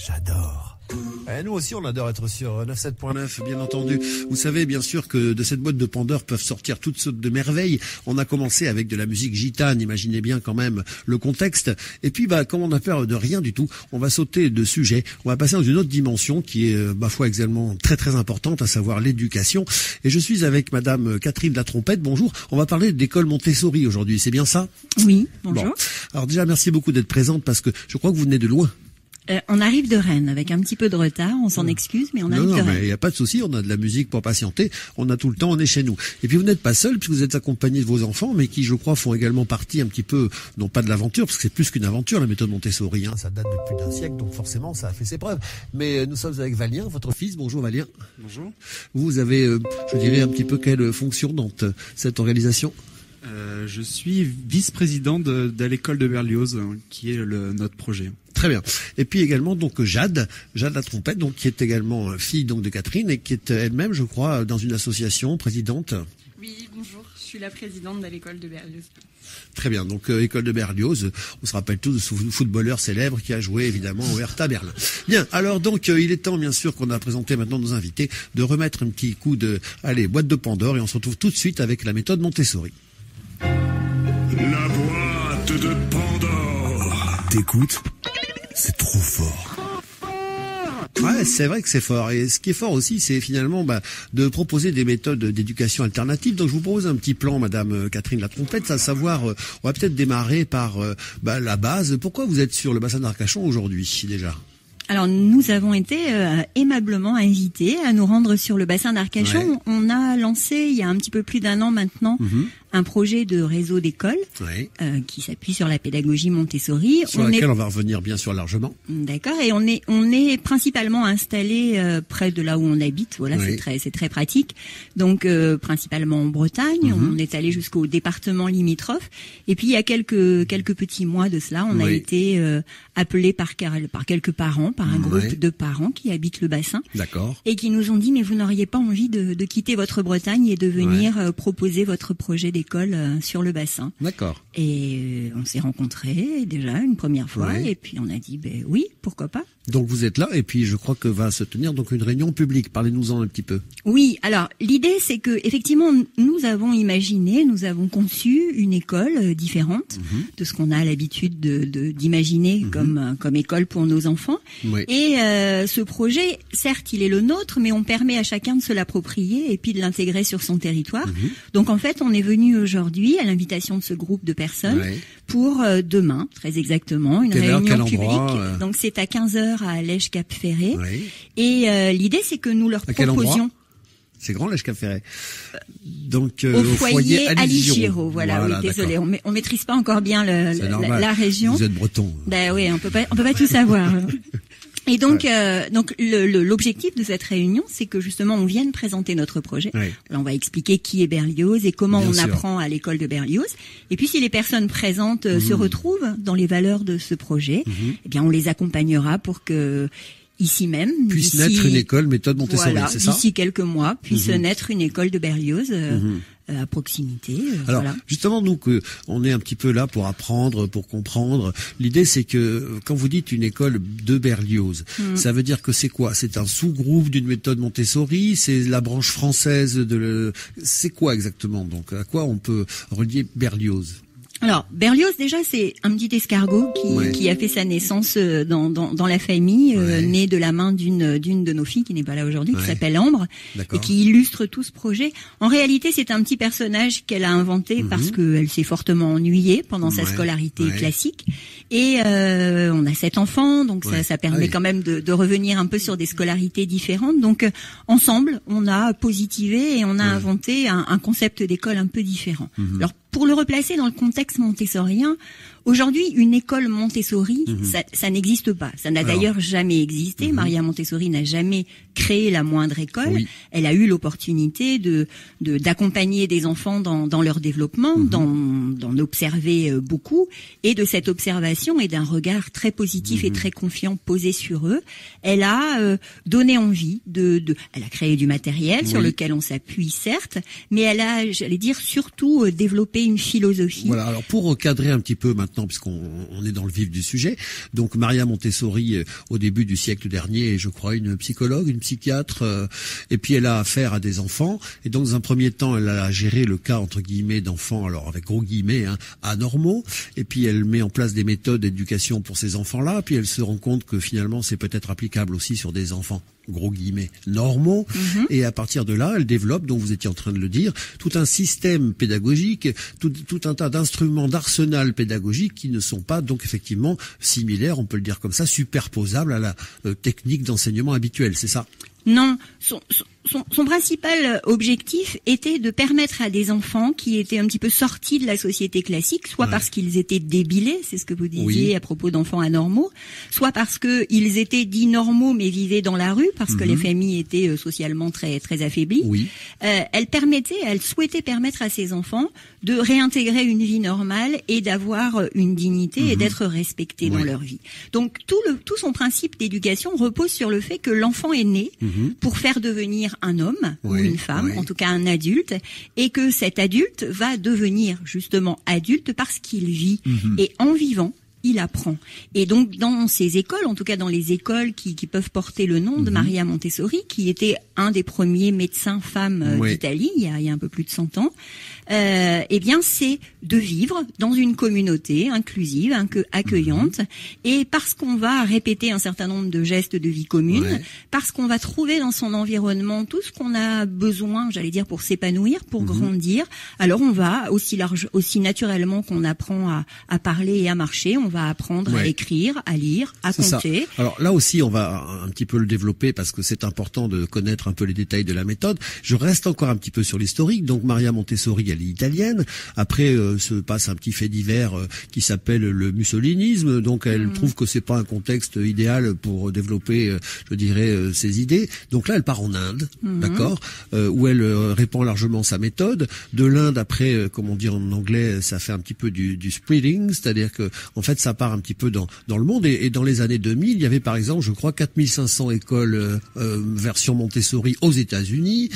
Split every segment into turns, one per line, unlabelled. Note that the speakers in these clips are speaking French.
J'adore. Nous aussi, on adore être sur 97.9, bien entendu. Vous savez, bien sûr, que de cette boîte de Pandore peuvent sortir toutes sortes de merveilles. On a commencé avec de la musique gitane, imaginez bien quand même le contexte. Et puis, comme on a peur de rien du tout, on va sauter de sujet. On va passer dans une autre dimension qui est, ma foi, également très très importante, à savoir l'éducation. Et je suis avec Madame Catherine Latrompette. Bonjour. On va parler d'école Montessori aujourd'hui. C'est bien ça?
Oui, bonjour.
Bon. Alors déjà, merci beaucoup d'être présente parce que je crois que vous venez de loin.
On arrive de Rennes avec un petit peu de retard, on s'en excuse, mais on arrive de Rennes.
Non, mais il n'y a pas de souci, on a de la musique pour patienter, on a tout le temps, on est chez nous. Et puis vous n'êtes pas seul, puisque vous êtes accompagné de vos enfants, mais qui, je crois, font également partie un petit peu, non pas de l'aventure, parce que c'est plus qu'une aventure, la méthode Montessori, ça date de plus d'un siècle, donc forcément, ça a fait ses preuves. Mais nous sommes avec Valien, votre fils. Bonjour Valien.
Bonjour.
Vous avez, je dirais, un petit peu quelle fonction dans cette organisation?
Je suis vice-président de l'école de Berlioz, qui est notre projet.
Très bien. Et puis également donc Jade Latrompette, donc qui est également fille donc de Catherine et qui est elle-même, je crois, dans une association, présidente.
Oui, bonjour. Je suis la présidente de l'école de Berlioz.
Très bien. Donc école de Berlioz, on se rappelle tous de ce footballeur célèbre qui a joué évidemment au Hertha Berlin. Bien. Alors donc il est temps bien sûr qu'on a présenté maintenant nos invités de remettre un petit coup de boîte de Pandore et on se retrouve tout de suite avec la méthode Montessori.
La boîte de Pandore.
T'écoutes, c'est trop fort. Ouais, c'est vrai que c'est fort. Et ce qui est fort aussi, c'est finalement de proposer des méthodes d'éducation alternatives. Donc je vous propose un petit plan, Madame Catherine Latrompette, à savoir, on va peut-être démarrer par la base. Pourquoi vous êtes sur le bassin d'Arcachon aujourd'hui déjà ?
Alors nous avons été aimablement invités à nous rendre sur le bassin d'Arcachon. Ouais. On a lancé il y a un petit peu plus d'un an maintenant un projet de réseau d'écoles qui s'appuie sur la pédagogie Montessori.
Sur laquelle on va revenir bien sûr largement.
D'accord. Et on est principalement installé près de là où on habite. Voilà, c'est très pratique. Donc principalement en Bretagne. On est allé jusqu'au département limitrophe. Et puis il y a quelques petits mois de cela, on a été appelé par quelques parents, par un groupe de parents qui habitent le bassin.
D'accord.
Et qui nous ont dit mais vous n'auriez pas envie de quitter votre Bretagne et de venir proposer votre projet d'école sur le bassin.
D'accord.
Et on s'est rencontrés déjà une première fois et puis on a dit oui, pourquoi pas.
Donc vous êtes là et puis je crois que va se tenir donc une réunion publique. Parlez-nous-en un petit peu.
Oui, alors l'idée c'est que effectivement nous avons conçu une école différente de ce qu'on a l'habitude d'imaginer comme école pour nos enfants. Oui. Et ce projet, certes, il est le nôtre, mais on permet à chacun de se l'approprier et puis de l'intégrer sur son territoire. Donc en fait, on est venu aujourd'hui à l'invitation de ce groupe de personnes pour demain, très exactement, une réunion publique. Donc c'est à 15h à Lège-Cap-Ferré. Et l'idée, c'est que nous leur proposions...
C'est grand, Lège-Cap-Ferré. Donc
au foyer Ali-Giraud. Voilà, oui, désolé, on maîtrise pas encore bien la région.
Vous êtes breton.
Oui, on peut pas tout savoir. Et donc, l'objectif de cette réunion, c'est que justement on vienne présenter notre projet. Là, on va expliquer qui est Berlioz et comment apprend à l'école de Berlioz. Et puis, si les personnes présentes se retrouvent dans les valeurs de ce projet, eh bien, on les accompagnera pour que ici même
puisse naître une école méthode Montessori, c'est ça ?
D'ici quelques mois, puisse naître une école de Berlioz. À proximité.
Alors, justement, nous, on est un petit peu là pour apprendre, pour comprendre. L'idée, c'est que, quand vous dites une école de Berlioz, ça veut dire que c'est quoi? C'est un sous-groupe d'une méthode Montessori? C'est la branche française c'est quoi exactement? Donc, à quoi on peut relier Berlioz?
Alors, Berlioz, déjà, c'est un petit escargot qui a fait sa naissance dans la famille, né de la main d'une de nos filles, qui n'est pas là aujourd'hui, qui s'appelle Ambre, et qui illustre tout ce projet. En réalité, c'est un petit personnage qu'elle a inventé parce qu'elle s'est fortement ennuyée pendant sa scolarité classique. Et on a 7 enfants, donc ça permet quand même de revenir un peu sur des scolarités différentes. Donc, ensemble, on a positivé et on a inventé un concept d'école un peu différent. Alors, pour le replacer dans le contexte montessorien, aujourd'hui, une école Montessori, ça n'existe pas. Ça n'a d'ailleurs jamais existé. Maria Montessori n'a jamais créé la moindre école. Elle a eu l'opportunité d'accompagner des enfants dans leur développement, d'en observer beaucoup, et de cette observation et d'un regard très positif et très confiant posé sur eux, elle a donné envie elle a créé du matériel sur lequel on s'appuie, certes, mais elle a, j'allais dire, surtout développé une philosophie.
Voilà. Alors pour recadrer un petit peu maintenant, puisqu'on est dans le vif du sujet, donc Maria Montessori, au début du siècle dernier, je crois, une psychologue, une psychiatre, et puis elle a affaire à des enfants, et donc dans un premier temps, elle a géré le cas entre guillemets d'enfants, alors avec gros guillemets, anormaux, et puis elle met en place des méthodes d'éducation pour ces enfants-là, puis elle se rend compte que finalement c'est peut-être applicable aussi sur des enfants gros guillemets normaux, et à partir de là, elle développe, dont vous étiez en train de le dire, tout un système pédagogique, tout un tas d'instruments, d'arsenal pédagogique qui ne sont pas donc effectivement similaires, on peut le dire comme ça, superposables à la technique d'enseignement habituelle, c'est ça?
Non, son principal objectif était de permettre à des enfants qui étaient un petit peu sortis de la société classique, soit parce qu'ils étaient débilés, c'est ce que vous disiez à propos d'enfants anormaux, soit parce que ils étaient dits normaux mais vivaient dans la rue, parce que les familles étaient socialement très très affaiblies. Elle souhaitait permettre à ces enfants de réintégrer une vie normale et d'avoir une dignité et d'être respectés dans leur vie. Donc tout son principe d'éducation repose sur le fait que l'enfant est né pour faire devenir un homme ou une femme, en tout cas un adulte, et que cet adulte va devenir justement adulte parce qu'il vit, et en vivant, il apprend. Et donc dans ces écoles, en tout cas dans les écoles qui peuvent porter le nom de Maria Montessori, qui était un des premiers médecins femmes d'Italie il y a un peu plus de 100 ans, eh bien c'est de vivre dans une communauté inclusive, accueillante, et parce qu'on va répéter un certain nombre de gestes de vie commune, parce qu'on va trouver dans son environnement tout ce qu'on a besoin, j'allais dire, pour s'épanouir, pour grandir, alors on va aussi naturellement qu'on apprend à parler et à marcher, on va apprendre à écrire, à lire, à compter.
Ça. Alors là aussi, on va un petit peu le développer parce que c'est important de connaître un peu les détails de la méthode. Je reste encore un petit peu sur l'historique. Donc Maria Montessori, elle est italienne. Après se passe un petit fait divers qui s'appelle le mussolinisme. Donc elle trouve que c'est pas un contexte idéal pour développer, je dirais, ses idées. Donc là, elle part en Inde, d'accord, où elle répand largement sa méthode. De l'Inde, après, comme on dit en anglais, ça fait un petit peu du spreading, c'est-à-dire que en fait ça part un petit peu dans le monde, et dans les années 2000, il y avait par exemple, je crois, 4500 écoles version Montessori aux États-Unis.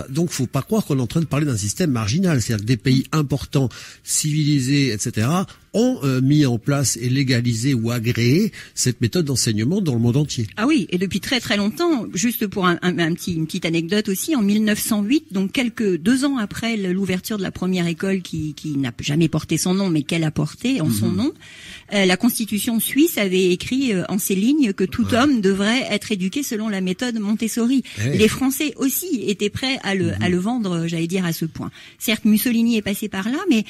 Donc faut pas croire qu'on est en train de parler d'un système marginal, c'est-à-dire que des pays importants, civilisés, etc., ont mis en place et légalisé ou agréé cette méthode d'enseignement dans le monde entier.
Ah oui, et depuis très très longtemps. Juste pour une petite anecdote aussi, en 1908, donc 2 ans après l'ouverture de la première école qui n'a jamais porté son nom, mais qu'elle a porté en son nom, la Constitution suisse avait écrit en ces lignes que tout homme devrait être éduqué selon la méthode Montessori. Les Français aussi étaient prêts à le vendre, j'allais dire, à ce point. Certes, Mussolini est passé par là, mais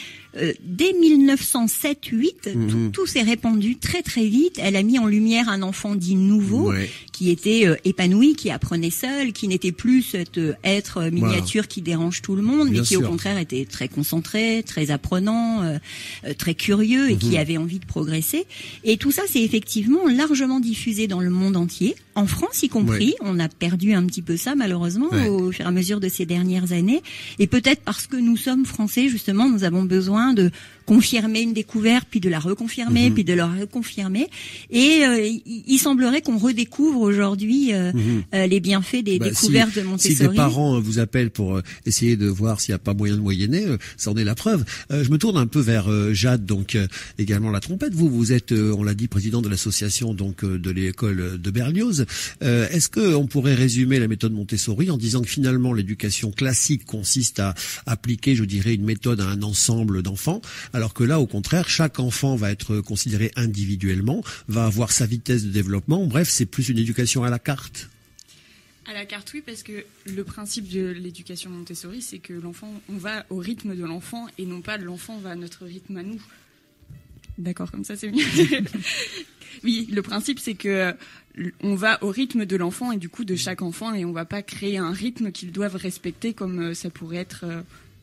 dès 1907-8, tout s'est répandu très très vite. Elle a mis en lumière un enfant dit nouveau, qui était épanoui, qui apprenait seul, qui n'était plus cet être miniature qui dérange tout le monde, mais qui au contraire était très concentré, très apprenant, très curieux, et qui avait envie de progresser. Et tout ça, c'est effectivement largement diffusé dans le monde entier, en France y compris. On a perdu un petit peu ça malheureusement au fur et à mesure de ces dernières années, et peut-être parce que nous sommes français, justement, nous avons besoin de confirmer une découverte, puis de la reconfirmer, puis de la reconfirmer, et il semblerait qu'on redécouvre aujourd'hui les bienfaits des découvertes de Montessori.
Si des parents vous appellent pour essayer de voir s'il n'y a pas moyen de moyenner, ça en est la preuve. Je me tourne un peu vers Jade, donc également la trompette. Vous êtes, on l'a dit, président de l'association donc de l'école de Berlioz. Est-ce que on pourrait résumer la méthode Montessori en disant que finalement l'éducation classique consiste à appliquer, je dirais, une méthode à un ensemble d'enfants, alors que là, au contraire, chaque enfant va être considéré individuellement, va avoir sa vitesse de développement. Bref, c'est plus une éducation à la carte.
À la carte, oui, parce que le principe de l'éducation Montessori, c'est que l'enfant, on va au rythme de l'enfant et non pas l'enfant va à notre rythme à nous. D'accord, comme ça c'est mieux. Oui, le principe c'est que on va au rythme de l'enfant et du coup de chaque enfant, et on va pas créer un rythme qu'ils doivent respecter comme ça pourrait être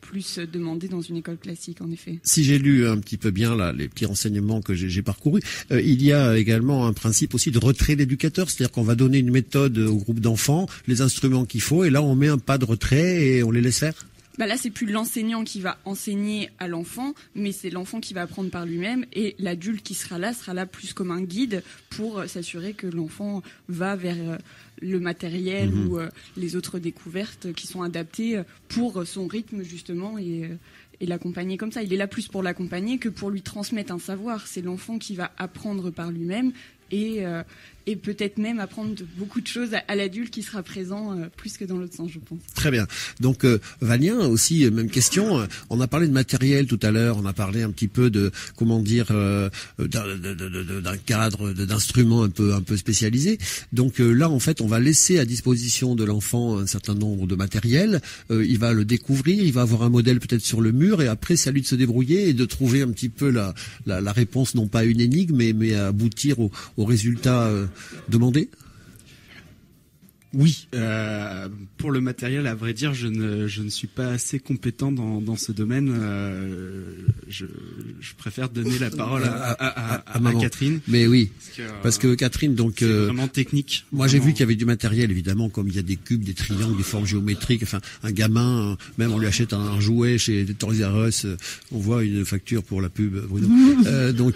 plus demandé dans une école classique, en effet.
Si j'ai lu un petit peu bien là, les petits renseignements que j'ai parcourus, il y a également un principe aussi de retrait d'éducateur, c'est-à-dire qu'on va donner une méthode au groupe d'enfants, les instruments qu'il faut, et là on met un pas de retrait et on les laisse faire.
Là, c'est plus l'enseignant qui va enseigner à l'enfant, mais c'est l'enfant qui va apprendre par lui-même, et l'adulte qui sera là plus comme un guide pour s'assurer que l'enfant va vers le matériel ou les autres découvertes qui sont adaptées pour son rythme justement et l'accompagner comme ça. Il est là plus pour l'accompagner que pour lui transmettre un savoir. C'est l'enfant qui va apprendre par lui-même et peut-être même apprendre beaucoup de choses à l'adulte qui sera présent plus que dans l'autre sens, je pense.
Très bien. Donc Valien aussi, même question. On a parlé de matériel tout à l'heure, on a parlé un petit peu de d'un cadre, d'instruments un peu spécialisés. Donc là en fait, on va laisser à disposition de l'enfant un certain nombre de matériel. Il va le découvrir, il va avoir un modèle peut-être sur le mur et après c'est à lui de se débrouiller et de trouver un petit peu la réponse, non pas à une énigme mais à aboutir au résultat demandé.
Oui, pour le matériel, à vrai dire, je ne suis pas assez compétent dans ce domaine. Je préfère donner la parole à Catherine.
Mais oui, parce que Catherine, donc
c'est vraiment technique.
Moi, j'ai vu qu'il y avait du matériel, évidemment, comme il y a des cubes, des triangles, des formes géométriques. Enfin, un gamin, même on lui achète un jouet chez Toys R Us, on voit une facture pour la pub, Bruno.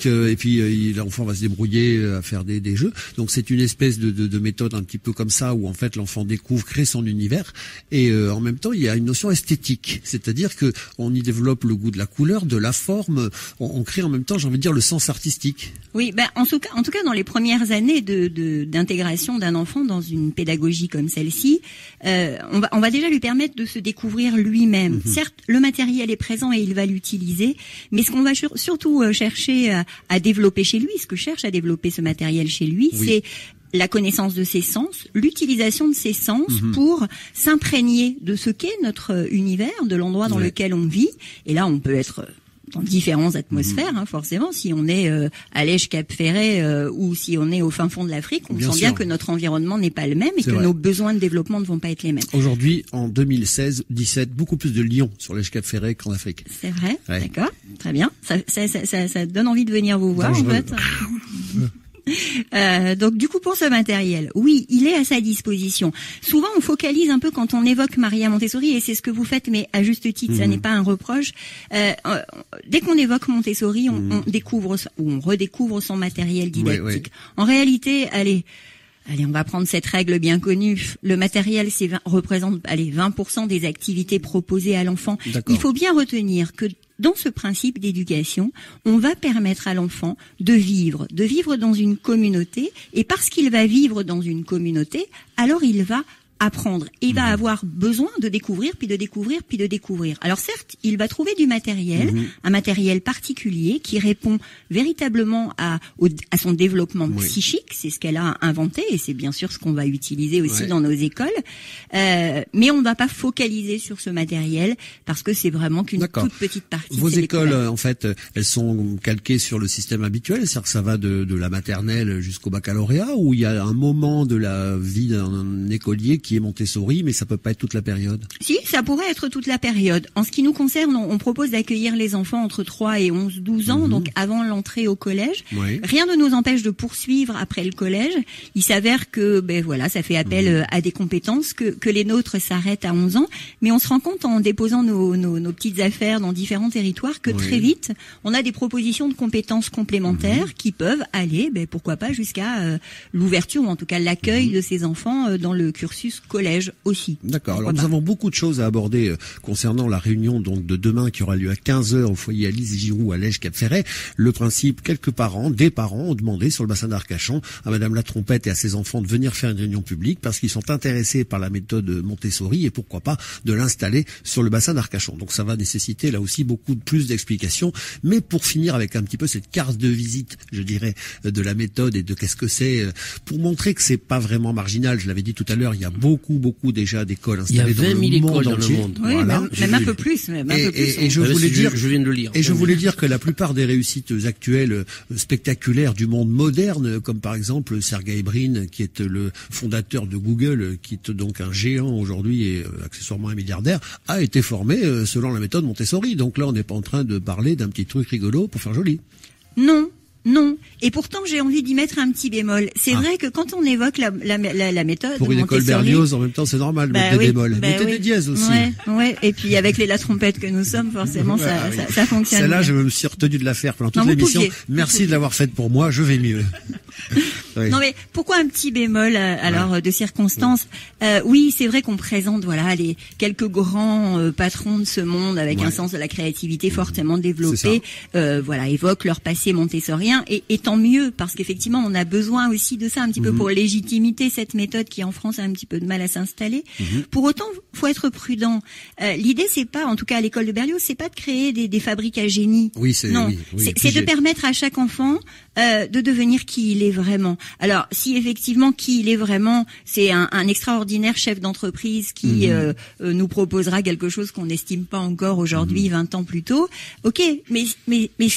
Et puis l'enfant va se débrouiller à faire des jeux. Donc c'est une espèce de méthode un petit peu comme ça où en fait l'enfant découvre, crée son univers et en même temps il y a une notion esthétique, c'est-à-dire que on y développe le goût de la couleur, de la forme, on crée en même temps, j'ai envie de dire, le sens artistique.
Oui, en tout cas dans les premières années d'intégration d'un enfant dans une pédagogie comme celle-ci, on va déjà lui permettre de se découvrir lui-même. Certes, le matériel est présent et il va l'utiliser, mais ce qu'on va surtout chercher à développer chez lui, ce que cherche à développer ce matériel chez lui, c'est la connaissance de ses sens, l'utilisation de ses sens pour s'imprégner de ce qu'est notre univers, de l'endroit dans lequel on vit. Et là, on peut être dans différentes atmosphères, forcément. Si on est à l'Èche Cap Ferret ou si on est au fin fond de l'Afrique, on sent bien que notre environnement n'est pas le même et que nos besoins de développement ne vont pas être les mêmes.
Aujourd'hui, en 2016-17, beaucoup plus de lions sur l'Èche Cap Ferret qu'en Afrique.
C'est vrai, d'accord, très bien. Ça donne envie de venir vous voir, en fait. Donc du coup pour ce matériel, oui, il est à sa disposition. Souvent on focalise un peu quand on évoque Maria Montessori et c'est ce que vous faites, mais à juste titre, ça n'est pas un reproche. Dès qu'on évoque Montessori, on découvre ou on redécouvre son matériel didactique. En réalité, allez, on va prendre cette règle bien connue. Le matériel, représente 20% des activités proposées à l'enfant. Il faut bien retenir que dans ce principe d'éducation, on va permettre à l'enfant de vivre dans une communauté, et parce qu'il va vivre dans une communauté, alors il va apprendre. Et il va avoir besoin de découvrir, puis de découvrir, puis de découvrir. Alors certes, il va trouver du matériel, un matériel particulier qui répond véritablement à son développement psychique. C'est ce qu'elle a inventé et c'est bien sûr ce qu'on va utiliser aussi dans nos écoles. Mais on ne va pas focaliser sur ce matériel parce que c'est vraiment qu'une toute petite partie.
Vos écoles, en fait, elles sont calquées sur le système habituel, c'est-à-dire que ça va de la maternelle jusqu'au baccalauréat, ou il y a un moment de la vie d'un écolier qui est Montessori, mais ça peut pas être toute la période.
Si, ça pourrait être toute la période. En ce qui nous concerne, on propose d'accueillir les enfants entre 3 et 12 ans, donc avant l'entrée au collège. Rien ne nous empêche de poursuivre après le collège. Il s'avère que, ça fait appel à des compétences, que les nôtres s'arrêtent à 11 ans, mais on se rend compte en déposant nos petites affaires dans différents territoires que très vite, on a des propositions de compétences complémentaires qui peuvent aller, pourquoi pas, jusqu'à l'ouverture, ou en tout cas l'accueil de ces enfants dans le cursus collège aussi.
D'accord. Alors nous avons beaucoup de choses à aborder concernant la réunion donc de demain qui aura lieu à 15h au foyer Alice Giroux à l'Èche Cap Ferret. Le principe, des parents ont demandé sur le bassin d'Arcachon à Madame la Trompette et à ses enfants de venir faire une réunion publique parce qu'ils sont intéressés par la méthode Montessori et pourquoi pas de l'installer sur le bassin d'Arcachon. Donc ça va nécessiter là aussi beaucoup plus d'explications. Mais pour finir avec un petit peu cette carte de visite, je dirais, de la méthode et de qu'est-ce que c'est, pour montrer que c'est pas vraiment marginal. Je l'avais dit tout à l'heure, il y a beaucoup déjà d'écoles installées dans le monde entier.
Il y a 20 000 écoles dans le monde.
Oui, voilà. même un peu plus.
Et je voulais dire, je viens de le lire. Et je voulais dire que la plupart des réussites actuelles spectaculaires du monde moderne, comme par exemple Sergey Brin, qui est le fondateur de Google, qui est donc un géant aujourd'hui et accessoirement un milliardaire, a été formé selon la méthode Montessori. Donc là, on n'est pas en train de parler d'un petit truc rigolo pour faire joli.
Non. Et pourtant, j'ai envie d'y mettre un petit bémol. C'est vrai que quand on évoque la méthode
pour une école Berlioz, en même temps, c'est normal de mettre des bémols. Mettez des dièses aussi.
Ouais. Et puis avec la trompette que nous sommes, forcément, ça fonctionne.
Celle-là, je me suis retenu de la faire pendant toute l'émission. Merci de l'avoir faite pour moi. Je vais mieux.
Oui. Non mais pourquoi un petit bémol alors de circonstance? Oui, c'est vrai qu'on présente les quelques grands patrons de ce monde avec un sens de la créativité fortement développé, évoquent leur passé montessorien et tant mieux parce qu'effectivement on a besoin aussi de ça un petit peu pour légitimiser cette méthode qui en France a un petit peu de mal à s'installer. Pour autant, faut être prudent. L'idée c'est pas, en tout cas à l'école de Berlioz, c'est pas de créer des fabriques à génie.
Oui, c'est
de permettre à chaque enfant de devenir qui il est vraiment. Alors, si effectivement qui il est vraiment, c'est un extraordinaire chef d'entreprise qui nous proposera quelque chose qu'on n'estime pas encore aujourd'hui, 20 ans plus tôt, ok, mais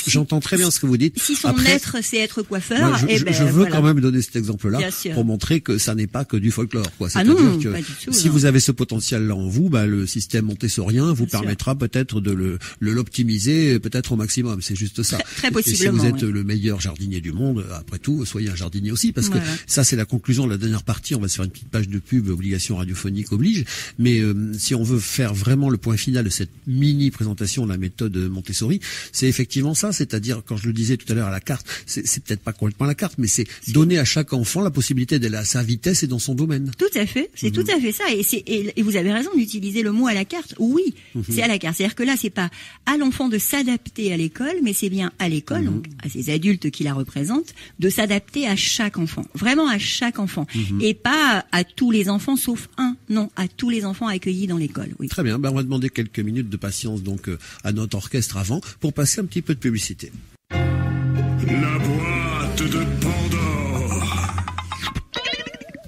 j'entends très bien ce que vous dites.
Si son être c'est être coiffeur,
je veux quand même donner cet exemple-là pour montrer que ça n'est pas que du folklore, quoi. C'est-à-dire que si vous avez ce potentiel-là en vous, le système montessorien vous permettra peut-être de l'optimiser peut-être au maximum. C'est juste ça.
Très possiblement.
Et si vous êtes le meilleur jardinier du monde, après tout, soyez un jardinier aussi, parce que ça c'est la conclusion de la dernière partie. On va se faire une petite page de pub, obligation radiophonique oblige. Mais si on veut faire vraiment le point final de cette mini présentation de la méthode Montessori, c'est effectivement ça. C'est-à-dire, quand je le disais tout à l'heure à la carte, c'est peut-être pas complètement la carte, mais c'est donner à chaque enfant la possibilité d'aller à sa vitesse et dans son domaine.
Tout à fait, c'est tout à fait ça. Et vous avez raison d'utiliser le mot à la carte. Oui, c'est à la carte. C'est-à-dire que là, c'est pas à l'enfant de s'adapter à l'école, mais c'est bien à l'école, donc à ces adultes qui la représentent, de s'adapter à chaque enfant. Vraiment à chaque enfant. Et pas à tous les enfants, sauf un. Non, à tous les enfants accueillis dans l'école. Oui.
Très bien. On va demander quelques minutes de patience donc à notre orchestre avant pour passer un petit peu de publicité.
La boîte de Pandore.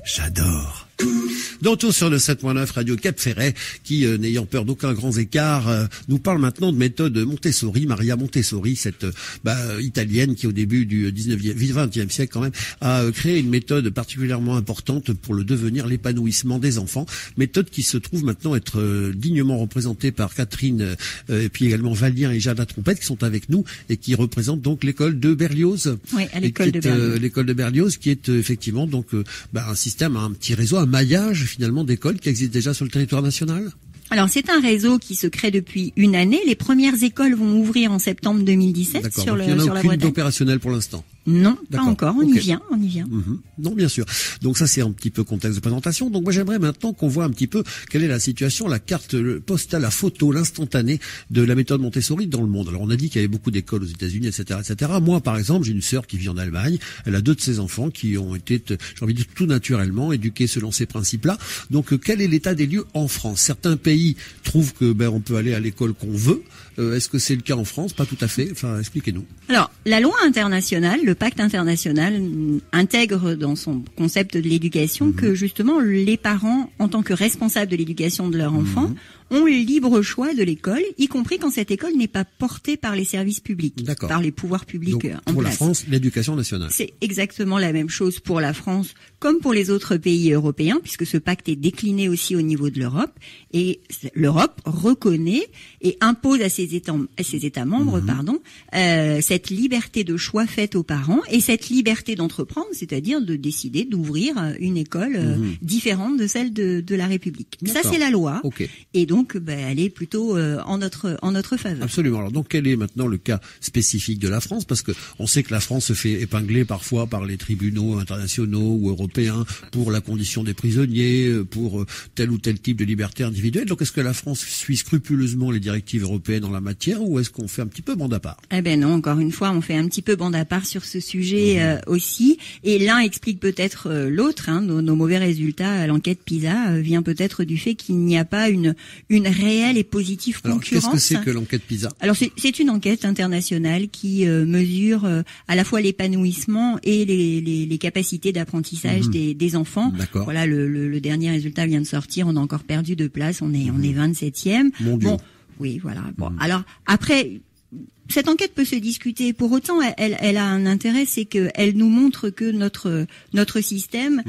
J'adore. De retour sur le 7.9 Radio Cap Ferret, qui, n'ayant peur d'aucun grand écart, nous parle maintenant de méthode Montessori, Maria Montessori, cette italienne qui au début du 20e siècle quand même a créé une méthode particulièrement importante pour le devenir, l'épanouissement des enfants, méthode qui se trouve maintenant être dignement représentée par Catherine et puis également Valien et Jade la trompette qui sont avec nous et qui représentent donc l'école de Berlioz.
Oui, à l'école de Berlioz.
L'école de Berlioz qui est effectivement donc un système, un petit réseau, un maillage finalement d'écoles qui existent déjà sur le territoire national.
Alors c'est un réseau qui se crée depuis une année. Les premières écoles vont ouvrir en septembre 2017 sur la Bretagne. Il n'y en a aucune
opérationnelle pour l'instant.
Non, pas encore. On y vient.
Non, bien sûr. Donc ça, c'est un petit peu contexte de présentation. Donc moi, j'aimerais maintenant qu'on voit un petit peu quelle est la situation, la carte postale, la photo, l'instantané de la méthode Montessori dans le monde. Alors on a dit qu'il y avait beaucoup d'écoles aux États-Unis, etc., etc. Moi, par exemple, j'ai une sœur qui vit en Allemagne. Elle a 2 de ses enfants qui ont été, j'ai envie de dire, tout naturellement éduqués selon ces principes-là. Donc quel est l'état des lieux en France? Certains pays trouvent que on peut aller à l'école qu'on veut. Est-ce que c'est le cas en France? Pas tout à fait. Enfin, expliquez-nous.
Alors, la loi internationale, le pacte international, intègre dans son concept de l'éducation que justement les parents, en tant que responsables de l'éducation de leur enfant, ont le libre choix de l'école, y compris quand cette école n'est pas portée par les services publics, par les pouvoirs publics. Donc, en
pour
place.
La France, l'éducation nationale.
C'est exactement la même chose pour la France comme pour les autres pays européens, puisque ce pacte est décliné aussi au niveau de l'Europe. Et l'Europe reconnaît et impose à ses États membres, cette liberté de choix faite aux parents et cette liberté d'entreprendre, c'est-à-dire de décider d'ouvrir une école différente de celle de la République. Ça, c'est la loi. Et donc, elle est plutôt en notre faveur.
Absolument. Alors, donc, quel est maintenant le cas spécifique de la France? Parce que on sait que la France se fait épingler parfois par les tribunaux internationaux ou européens pour la condition des prisonniers, pour tel ou tel type de liberté individuelle. Donc, est-ce que la France suit scrupuleusement les directives européennes la matière ou est-ce qu'on fait un petit peu bande à part?
Eh ben non, encore une fois, on fait un petit peu bande à part sur ce sujet aussi. Et l'un explique peut-être l'autre. Hein, nos mauvais résultats à l'enquête PISA vient peut-être du fait qu'il n'y a pas une réelle et positive concurrence.
Alors, qu'est-ce que c'est que l'enquête PISA?
Alors c'est une enquête internationale qui mesure à la fois l'épanouissement et les capacités d'apprentissage des enfants.
D'accord.
Voilà, le dernier résultat vient de sortir. On a encore perdu de place. On est 27e.
Mon Dieu.
Bon, oui, voilà. Bon, alors après. Cette enquête peut se discuter. Pour autant, elle a un intérêt, c'est qu'elle nous montre que notre système,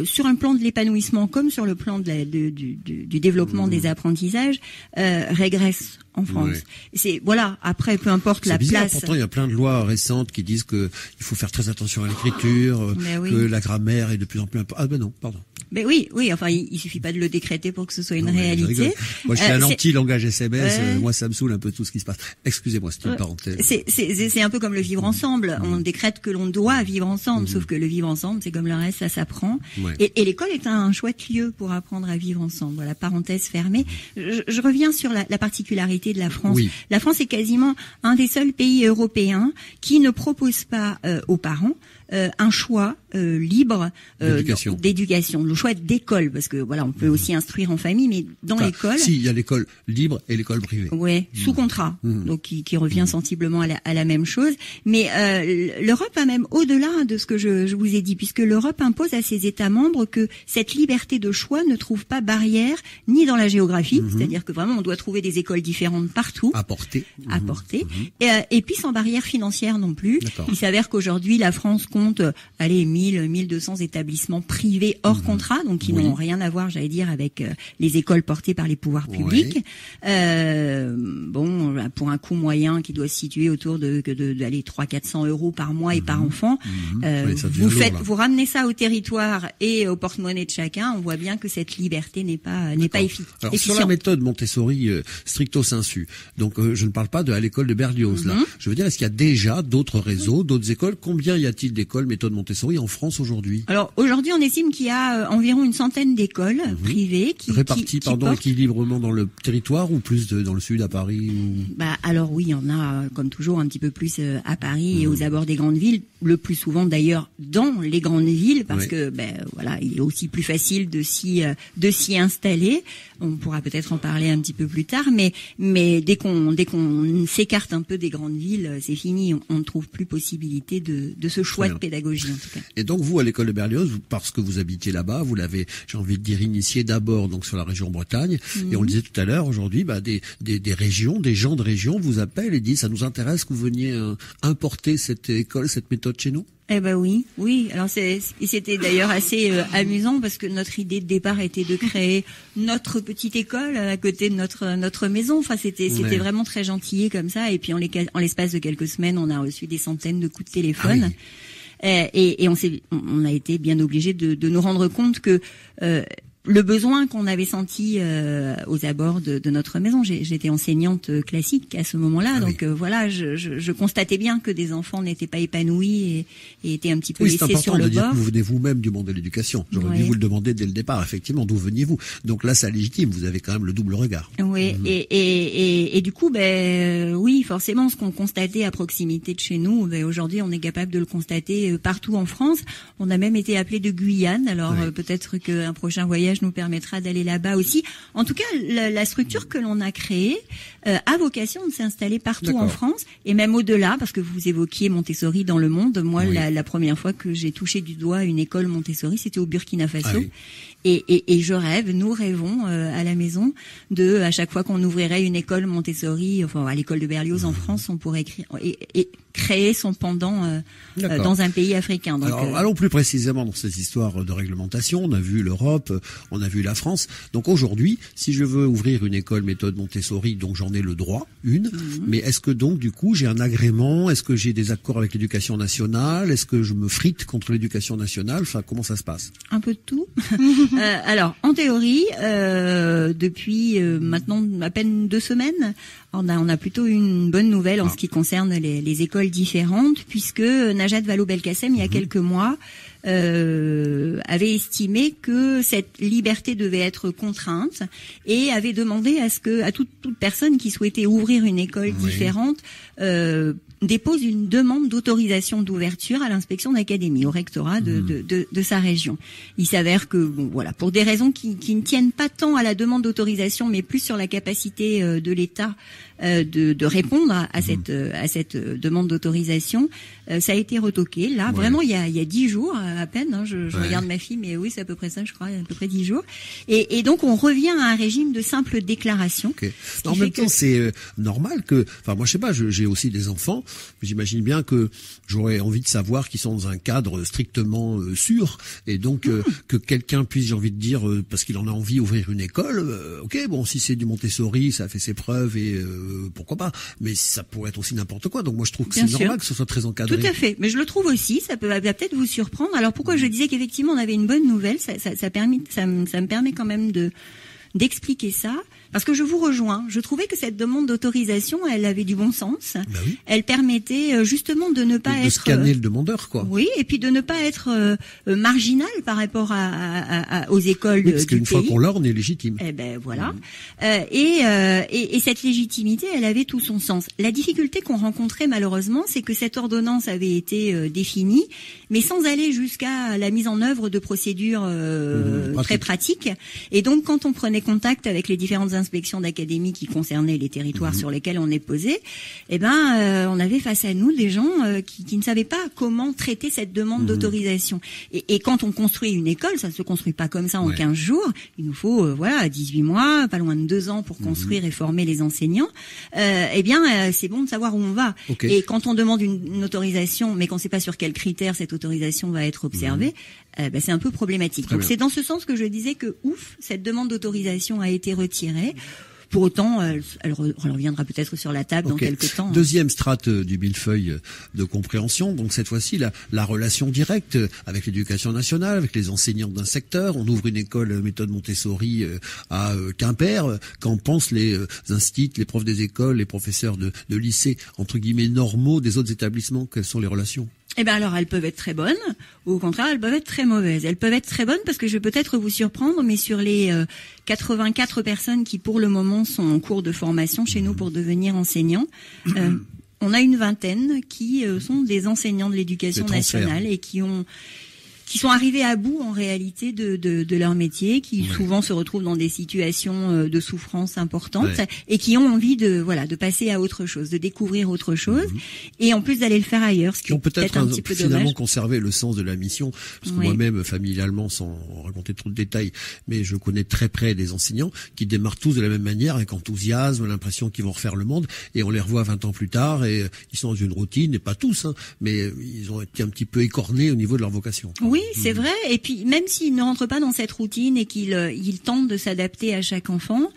sur un plan de l'épanouissement comme sur le plan du développement des apprentissages, régresse en France. Ouais. C'est voilà. Après, peu importe la
bizarre,
place.
Pourtant, il y a plein de lois récentes qui disent que il faut faire très attention à l'écriture, que la grammaire est de plus en plus importante. Ah ben non, pardon.
Mais oui. Enfin, il suffit pas de le décréter pour que ce soit une réalité.
Moi, je suis un anti-langage SMS. Moi, ça me saoule un peu tout ce qui se passe. Excusez-moi, c'est une parenthèse.
C'est un peu comme le vivre ensemble. On décrète que l'on doit vivre ensemble, sauf que le vivre ensemble, c'est comme le reste, ça s'apprend. Ouais. Et l'école est un chouette lieu pour apprendre à vivre ensemble. Voilà, parenthèse fermée. Je reviens sur la particularité de la France. Oui. La France est quasiment un des seuls pays européens qui ne propose pas aux parents un choix libre d'éducation, le choix d'école, parce que voilà, on peut aussi instruire en famille, mais dans l'école.
Si, il y a l'école libre et l'école privée.
Ouais, sous contrat, donc qui revient sensiblement à la même chose. Mais l'Europe va même au-delà de ce que je vous ai dit, puisque l'Europe impose à ses États membres que cette liberté de choix ne trouve pas barrière ni dans la géographie, c'est-à-dire que vraiment on doit trouver des écoles différentes partout. À portée. Et puis sans barrière financière non plus. Il s'avère qu'aujourd'hui la France compte 1200 établissements privés hors contrat, donc qui n'ont rien à voir, j'allais dire, avec les écoles portées par les pouvoirs publics. Bon, pour un coût moyen qui doit se situer autour de 300-400 euros par mois et par enfant. Vous ramenez ça au territoire et au porte-monnaie de chacun, on voit bien que cette liberté n'est pas efficace.
Alors sur la méthode Montessori stricto sensu, donc je ne parle pas à l'école de Berlioz là. Je veux dire, est-ce qu'il y a déjà d'autres réseaux, d'autres écoles? Combien y a-t-il d'écoles méthode Montessori en France aujourd'hui?
Alors aujourd'hui, on estime qu'il y a environ une centaine d'écoles privées
réparties équilibrement dans le territoire ou plus dans le sud à Paris
alors oui, il y en a comme toujours un petit peu plus à Paris et aux abords des grandes villes, le plus souvent d'ailleurs dans les grandes villes parce que voilà, il est aussi plus facile de s'y installer. On pourra peut-être en parler un petit peu plus tard, mais dès qu'on s'écarte un peu des grandes villes, c'est fini, on ne trouve plus possibilité de ce choix de pédagogie en tout cas.
Et donc vous, à l'école de Berlioz, parce que vous habitiez là-bas, vous l'avez, j'ai envie de dire, initié d'abord donc sur la région Bretagne, et on le disait tout à l'heure, aujourd'hui, des régions, des gens de région vous appellent et disent ça nous intéresse que vous veniez importer cette école, cette méthode chez nous.
Eh ben oui. Alors c'était d'ailleurs assez amusant parce que notre idée de départ était de créer notre petite école à côté de notre maison. Enfin c'était vraiment très gentillé comme ça. Et puis en l'espace de quelques semaines, on a reçu des centaines de coups de téléphone. Et on a été bien obligés de nous rendre compte que le besoin qu'on avait senti aux abords de notre maison. J'étais enseignante classique à ce moment-là, donc voilà, je constatais bien que des enfants n'étaient pas épanouis et étaient un petit peu laissés sur le bord.
C'est important de dire que vous venez vous-même du monde de l'éducation. J'aurais dû vous le demander dès le départ, effectivement, d'où veniez-vous. Donc là, ça légitime, vous avez quand même le double regard.
Oui, et du coup, oui, forcément, ce qu'on constatait à proximité de chez nous, aujourd'hui, on est capable de le constater partout en France. On a même été appelé de Guyane, alors peut-être qu'un prochain voyage nous permettra d'aller là-bas aussi. En tout cas, la structure que l'on a créée a vocation de s'installer partout en France et même au-delà, parce que vous évoquiez Montessori dans le monde. Moi, la première fois que j'ai touché du doigt une école Montessori, c'était au Burkina Faso. Et je rêve, nous rêvons à la maison à chaque fois qu'on ouvrirait une école Montessori, enfin à l'école de Berlioz en France, on pourrait créer son pendant dans un pays africain. Donc,
alors, allons plus précisément dans cette histoire de réglementation. On a vu l'Europe, on a vu la France. Donc aujourd'hui, si je veux ouvrir une école méthode Montessori, donc j'en ai le droit, mais est-ce que donc du coup j'ai un agrément? Est-ce que j'ai des accords avec l'éducation nationale? Est-ce que je me frite contre l'éducation nationale? Enfin, comment ça se passe?
Un peu de tout. Alors, en théorie, depuis maintenant à peine 2 semaines, On a plutôt une bonne nouvelle en ce qui concerne les écoles différentes, puisque Najat Vallaud-Belkacem, il y a quelques mois, avait estimé que cette liberté devait être contrainte et avait demandé à toute personne qui souhaitait ouvrir une école différente dépose une demande d'autorisation d'ouverture à l'inspection d'académie, au rectorat de sa région. Il s'avère que, pour des raisons qui ne tiennent pas tant à la demande d'autorisation, mais plus sur la capacité de l'État de répondre à cette demande d'autorisation, ça a été retoqué. Là, vraiment, il y a 10 jours à peine. Je regarde ma fille, mais oui, c'est à peu près ça, je crois, à peu près 10 jours. Et donc, on revient à un régime de simple déclaration.
En même temps, c'est normal que, moi, je sais pas, j'ai aussi des enfants. J'imagine bien que j'aurais envie de savoir qu'ils sont dans un cadre strictement sûr, et donc que quelqu'un puisse, j'ai envie de dire, parce qu'il en a envie, ouvrir une école. Si c'est du Montessori, ça a fait ses preuves et pourquoi pas. Mais ça pourrait être aussi n'importe quoi. Donc moi, je trouve que c'est normal que ce soit très encadré.
Tout à fait. Mais je le trouve aussi. Ça va peut-être vous surprendre. Alors pourquoi je disais qu'effectivement on avait une bonne nouvelle, ça me permet quand même d'expliquer ça. Parce que je vous rejoins. Je trouvais que cette demande d'autorisation, elle avait du bon sens.
Oui.
Elle permettait justement de ne pas être...
De scanner le demandeur, quoi.
Oui, et puis de ne pas être marginal par rapport aux écoles du pays.
Parce qu'une fois qu'on l'a, on est légitime.
Eh ben voilà. Et cette légitimité, elle avait tout son sens. La difficulté qu'on rencontrait malheureusement, c'est que cette ordonnance avait été définie, mais sans aller jusqu'à la mise en œuvre de procédures très pratiques. Et donc, quand on prenait contact avec les différentes inspections d'académie qui concernaient les territoires sur lesquels on est posé, on avait face à nous des gens qui ne savaient pas comment traiter cette demande d'autorisation. Et quand on construit une école, ça ne se construit pas comme ça en 15 jours. Il nous faut 18 mois, pas loin de 2 ans pour construire et former les enseignants. C'est bon de savoir où on va. Et quand on demande une autorisation, mais qu'on ne sait pas sur quels critères cette autorisation va être observée, c'est un peu problématique. Donc c'est dans ce sens que je disais que cette demande d'autorisation a été retirée. Pour autant, elle reviendra peut-être sur la table dans quelques temps.
Deuxième strate du millefeuille de compréhension, donc cette fois-ci la relation directe avec l'éducation nationale, avec les enseignants d'un secteur. On ouvre une école méthode Montessori à Quimper. Qu'en pensent les instituts, les profs des écoles, les professeurs de lycées, entre guillemets, normaux des autres établissements? Quelles sont les relations?
Alors elles peuvent être très bonnes, ou au contraire elles peuvent être très mauvaises. Elles peuvent être très bonnes parce que je vais peut-être vous surprendre, mais sur les 84 personnes qui pour le moment sont en cours de formation chez nous pour devenir enseignants, on a une vingtaine qui sont des enseignants de l'éducation nationale et qui sont arrivés à bout en réalité de leur métier, qui souvent se retrouvent dans des situations de souffrance importantes et qui ont envie de passer à autre chose, de découvrir autre chose et en plus d'aller le faire ailleurs, ce qui
ont peut-être
un petit peu
finalement
dommage.
Conservé le sens de la mission, parce que moi-même familialement, sans raconter trop de détails, mais je connais très près des enseignants qui démarrent tous de la même manière, avec enthousiasme, l'impression qu'ils vont refaire le monde, et on les revoit 20 ans plus tard et ils sont dans une routine, et pas tous, mais ils ont été un petit peu écornés au niveau de leur vocation.
Oui, c'est vrai. Et puis, même s'ils ne rentrent pas dans cette routine et qu'ils tentent de s'adapter à chaque enfant,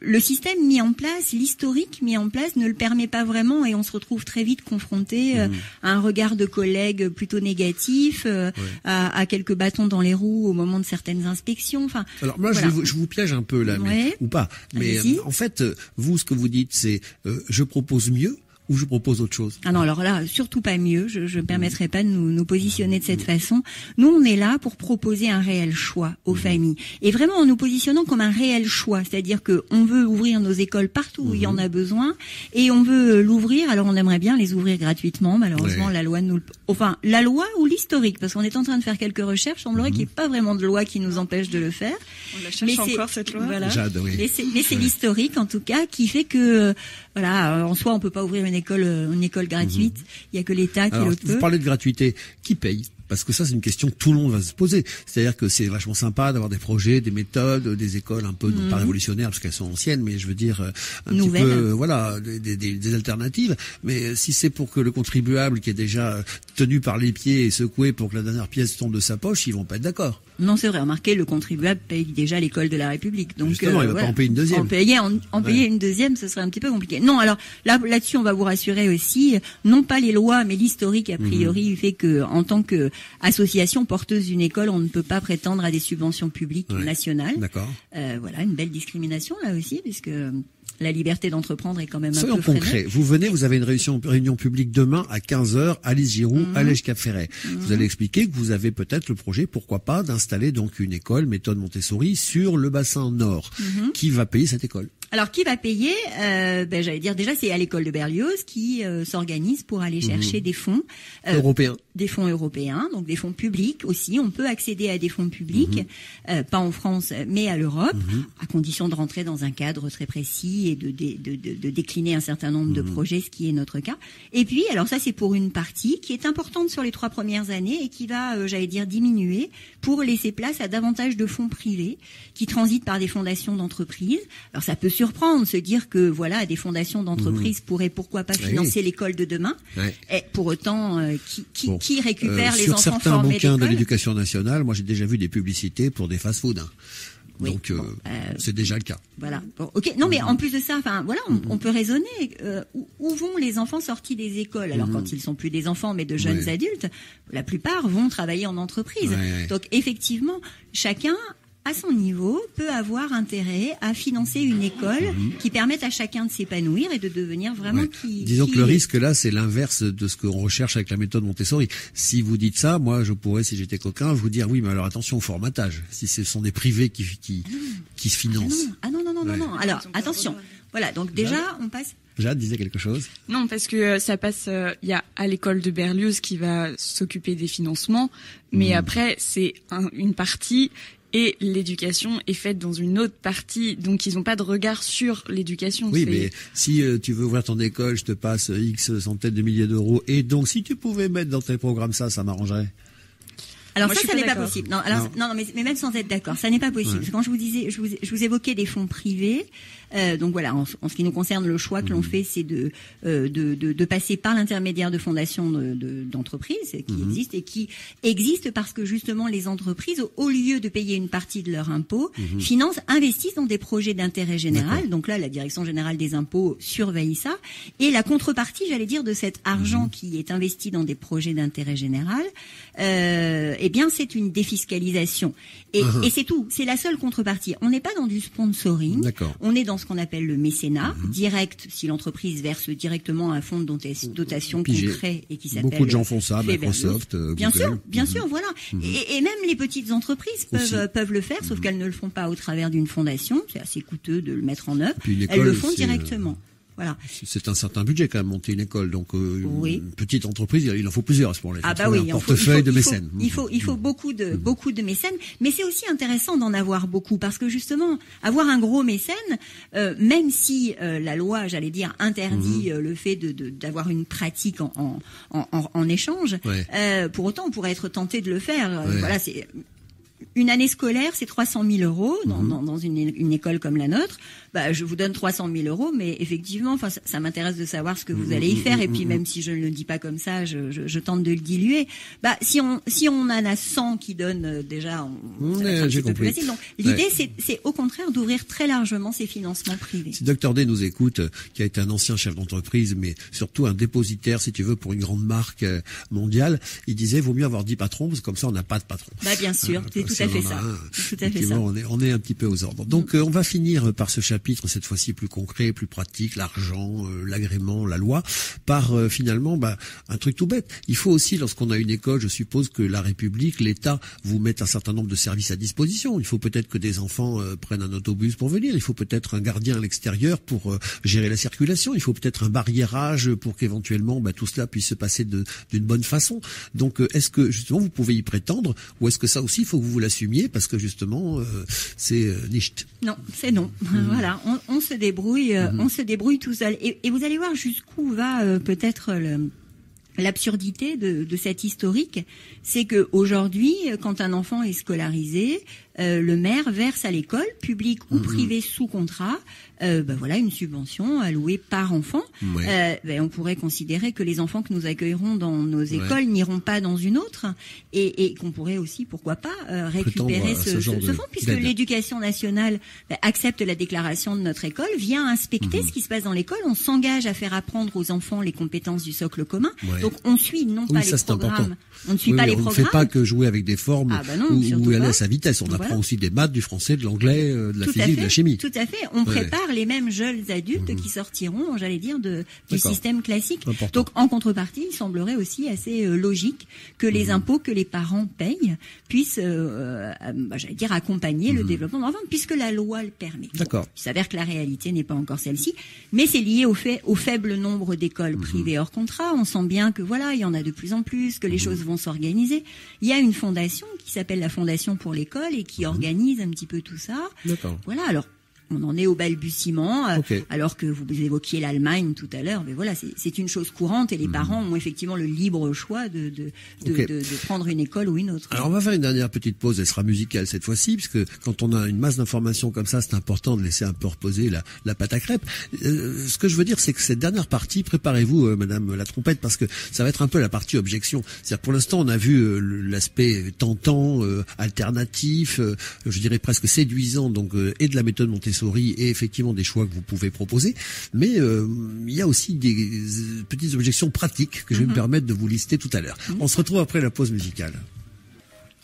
le système mis en place, l'historique mis en place ne le permet pas vraiment et on se retrouve très vite confronté à un regard de collègues plutôt négatif, à quelques bâtons dans les roues au moment de certaines inspections. Enfin,
alors moi, je vous piège un peu là, ou pas. Mais en fait, vous, ce que vous dites, c'est je propose mieux. Ou je propose autre chose?
Ah non, alors là, surtout pas mieux. Je ne permettrai pas de nous positionner de cette façon. Nous, on est là pour proposer un réel choix aux familles. Et vraiment en nous positionnant comme un réel choix. C'est-à-dire que on veut ouvrir nos écoles partout où il y en a besoin. Et on veut l'ouvrir. Alors on aimerait bien les ouvrir gratuitement. Malheureusement, la loi la loi ou l'historique. Parce qu'on est en train de faire quelques recherches. Il semblerait qu'il n'y ait pas vraiment de loi qui nous empêche de le faire.
On la cherche encore, cette loi.
Voilà. Mais c'est l'historique, en tout cas, qui fait que, en soi, on peut pas ouvrir une école gratuite. Il y a que l'État qui le peut.
Vous parlez de gratuité. Qui paye? Parce que ça, c'est une question que tout le monde va se poser. C'est-à-dire que c'est vachement sympa d'avoir des projets, des méthodes, des écoles un peu, pas révolutionnaires parce qu'elles sont anciennes, mais je veux dire,
nouvelles.
Petit peu, des alternatives. Mais si c'est pour que le contribuable qui est déjà tenu par les pieds et secoué pour que la dernière pièce tombe de sa poche, ils vont pas être d'accord.
Non, c'est vrai. Remarquez, le contribuable paye déjà l'école de la République. Donc,
justement, il va pas en payer une deuxième.
En payer une deuxième, ce serait un petit peu compliqué. Non, alors, là-dessus, on va vous rassurer aussi. Non pas les lois, mais l'historique, a priori, fait que, en tant que association porteuse d'une école, on ne peut pas prétendre à des subventions publiques nationales.
D'accord.
Une belle discrimination, là aussi, puisque, la liberté d'entreprendre est quand même
Soyons
un peu
concrets. Vous venez, vous avez une réunion publique demain à 15h à Lys Giroux, à Lège-Cap-Ferret. Vous allez expliquer que vous avez peut-être le projet, pourquoi pas, d'installer donc une école méthode Montessori sur le bassin nord. Qui va payer cette école?
Alors, qui va payer? J'allais dire déjà, c'est à l'école de Berlioz qui s'organise pour aller chercher des fonds
européens.
Des fonds européens, donc des fonds publics aussi. On peut accéder à des fonds publics, pas en France, mais à l'Europe, à condition de rentrer dans un cadre très précis et de décliner un certain nombre de projets, ce qui est notre cas. Et puis, alors ça, c'est pour une partie qui est importante sur les 3 premières années et qui va, j'allais dire, diminuer pour laisser place à davantage de fonds privés qui transitent par des fondations d'entreprises. Alors, ça peut surprendre, se dire que voilà, des fondations d'entreprises pourraient pourquoi pas financer l'école de demain. Et pour autant, qui récupère les enfants formés d'école?
Sur certains bouquins de l'éducation nationale, moi j'ai déjà vu des publicités pour des fast-food.
Oui,
donc c'est déjà le cas.
Voilà. Bon, ok. Non, mais en plus de ça, enfin voilà, on peut raisonner. Où vont les enfants sortis des écoles? Alors quand ils sont plus des enfants, mais de jeunes adultes, la plupart vont travailler en entreprise. Donc effectivement, chacun à son niveau, peut avoir intérêt à financer une école qui permette à chacun de s'épanouir et de devenir vraiment
Disons que le risque là, c'est l'inverse de ce qu'on recherche avec la méthode Montessori. Si vous dites ça, moi je pourrais, si j'étais coquin, vous dire oui, mais alors attention au formatage. Si ce sont des privés qui se financent.
Non. Alors attention. Voilà, donc déjà on passe.
Jade disait quelque chose.
Non, parce que ça passe. Il y a à l'école de Berlioz qui va s'occuper des financements, mais après c'est une partie. Et l'éducation est faite dans une autre partie, donc ils n'ont pas de regard sur l'éducation.
Oui, mais si tu veux ouvrir ton école, je te passe X centaines de milliers d'euros, et donc si tu pouvais mettre dans tes programmes ça m'arrangerait.
Alors moi, ça n'est pas possible. Non, alors non, mais même sans être d'accord, ça n'est pas possible. Parce que quand je vous disais, je vous évoquais des fonds privés. Donc voilà, en ce qui nous concerne, le choix que l'on fait, c'est de passer par l'intermédiaire de fondations d'entreprises qui existent et qui existent parce que justement les entreprises, au lieu de payer une partie de leur impôt, investissent dans des projets d'intérêt général. Donc là, la Direction générale des impôts surveille ça. Et la contrepartie, j'allais dire, de cet argent qui est investi dans des projets d'intérêt général, eh bien, c'est une défiscalisation. Et c'est tout. C'est la seule contrepartie. On n'est pas dans du sponsoring. On est dans ce qu'on appelle le mécénat direct, si l'entreprise verse directement un fonds de dotation concret et qui s'appelle.
Beaucoup de gens font ça, Microsoft, Google.
Bien sûr, voilà. Et même les petites entreprises peuvent le faire, sauf qu'elles ne le font pas au travers d'une fondation. C'est assez coûteux de le mettre en œuvre. Elles le font directement. Voilà.
C'est un certain budget quand même monter une école, donc une petite entreprise, il en faut plusieurs à ce moment-là.
Un
portefeuille de mécènes.
Il faut beaucoup de mécènes, mais c'est aussi intéressant d'en avoir beaucoup parce que justement avoir un gros mécène, même si la loi, j'allais dire, interdit le fait d'avoir une pratique en échange, pour autant on pourrait être tenté de le faire. Voilà, c'est une année scolaire, c'est 300 000 euros dans une école comme la nôtre. Je vous donne 300 000 euros, mais effectivement, ça m'intéresse de savoir ce que vous allez y faire. Et puis même si je ne le dis pas comme ça, je tente de le diluer. Si on en a 100 qui donnent déjà, c'est un peu plus facile. Donc l'idée, c'est au contraire d'ouvrir très largement ces financements privés.
Si Dr D nous écoute, qui a été un ancien chef d'entreprise, mais surtout un dépositaire, si tu veux, pour une grande marque mondiale, il disait vaut mieux avoir 10 patrons, parce que comme ça on n'a pas de patron.
Bien sûr, c'est tout à fait ça.
On est un petit peu aux ordres. Donc on va finir par ce chapitre, cette fois-ci plus concret, plus pratique, l'argent, l'agrément, la loi, par finalement un truc tout bête. Il faut aussi, lorsqu'on a une école, je suppose que la République, l'État vous mette un certain nombre de services à disposition. Il faut peut-être que des enfants prennent un autobus pour venir. Il faut peut-être un gardien à l'extérieur pour gérer la circulation. Il faut peut-être un barriérage pour qu'éventuellement tout cela puisse se passer d'une bonne façon. Donc est-ce que justement vous pouvez y prétendre, ou est-ce que ça aussi il faut que vous l'assumiez parce que justement c'est nicht?
Non, c'est non. Voilà, on se débrouille tout seul. Et vous allez voir jusqu'où va peut-être l'absurdité de cette historique, c'est que aujourd'hui, quand un enfant est scolarisé, le maire verse à l'école, publique ou privée sous contrat, une subvention allouée par enfant. On pourrait considérer que les enfants que nous accueillerons dans nos écoles n'iront pas dans une autre, et qu'on pourrait aussi, pourquoi pas, récupérer ce fonds, puisque l'éducation nationale accepte la déclaration de notre école, vient inspecter ce qui se passe dans l'école, on s'engage à faire apprendre aux enfants les compétences du socle commun. Donc on suit non pas les programmes, on ne suit pas les programmes.
On ne fait pas que jouer avec des formes ou aller à sa vitesse. On n'a apprend aussi des maths, du français, de l'anglais, de la physique, de la chimie.
Tout à fait. On prépare les mêmes jeunes adultes qui sortiront, j'allais dire, du système classique.
Important.
Donc, en contrepartie, il semblerait aussi assez logique que les impôts que les parents payent puissent, j'allais dire, accompagner le développement de l'enfant, puisque la loi le permet.
D'accord.
Bon, il s'avère que la réalité n'est pas encore celle-ci, mais c'est lié au faible nombre d'écoles privées hors contrat. On sent bien que il y en a de plus en plus, que les choses vont s'organiser. Il y a une fondation qui s'appelle la Fondation pour l'école et qui organise un petit peu tout ça.
D'accord.
Voilà, alors on en est au balbutiement, alors que vous évoquiez l'Allemagne tout à l'heure, mais voilà, c'est une chose courante et les parents ont effectivement le libre choix de prendre une école ou une autre.
Alors on va faire une dernière petite pause, elle sera musicale cette fois-ci, puisque quand on a une masse d'informations comme ça, c'est important de laisser un peu reposer la pâte à crêpes. Ce que je veux dire, c'est que cette dernière partie, préparez-vous, Madame la trompette, parce que ça va être un peu la partie objection. C'est-à-dire pour l'instant, on a vu l'aspect tentant, alternatif, je dirais presque séduisant, donc et de la méthode Montessori et effectivement des choix que vous pouvez proposer, mais il y a aussi des petites objections pratiques que je vais me permettre de vous lister tout à l'heure. On se retrouve après la pause musicale.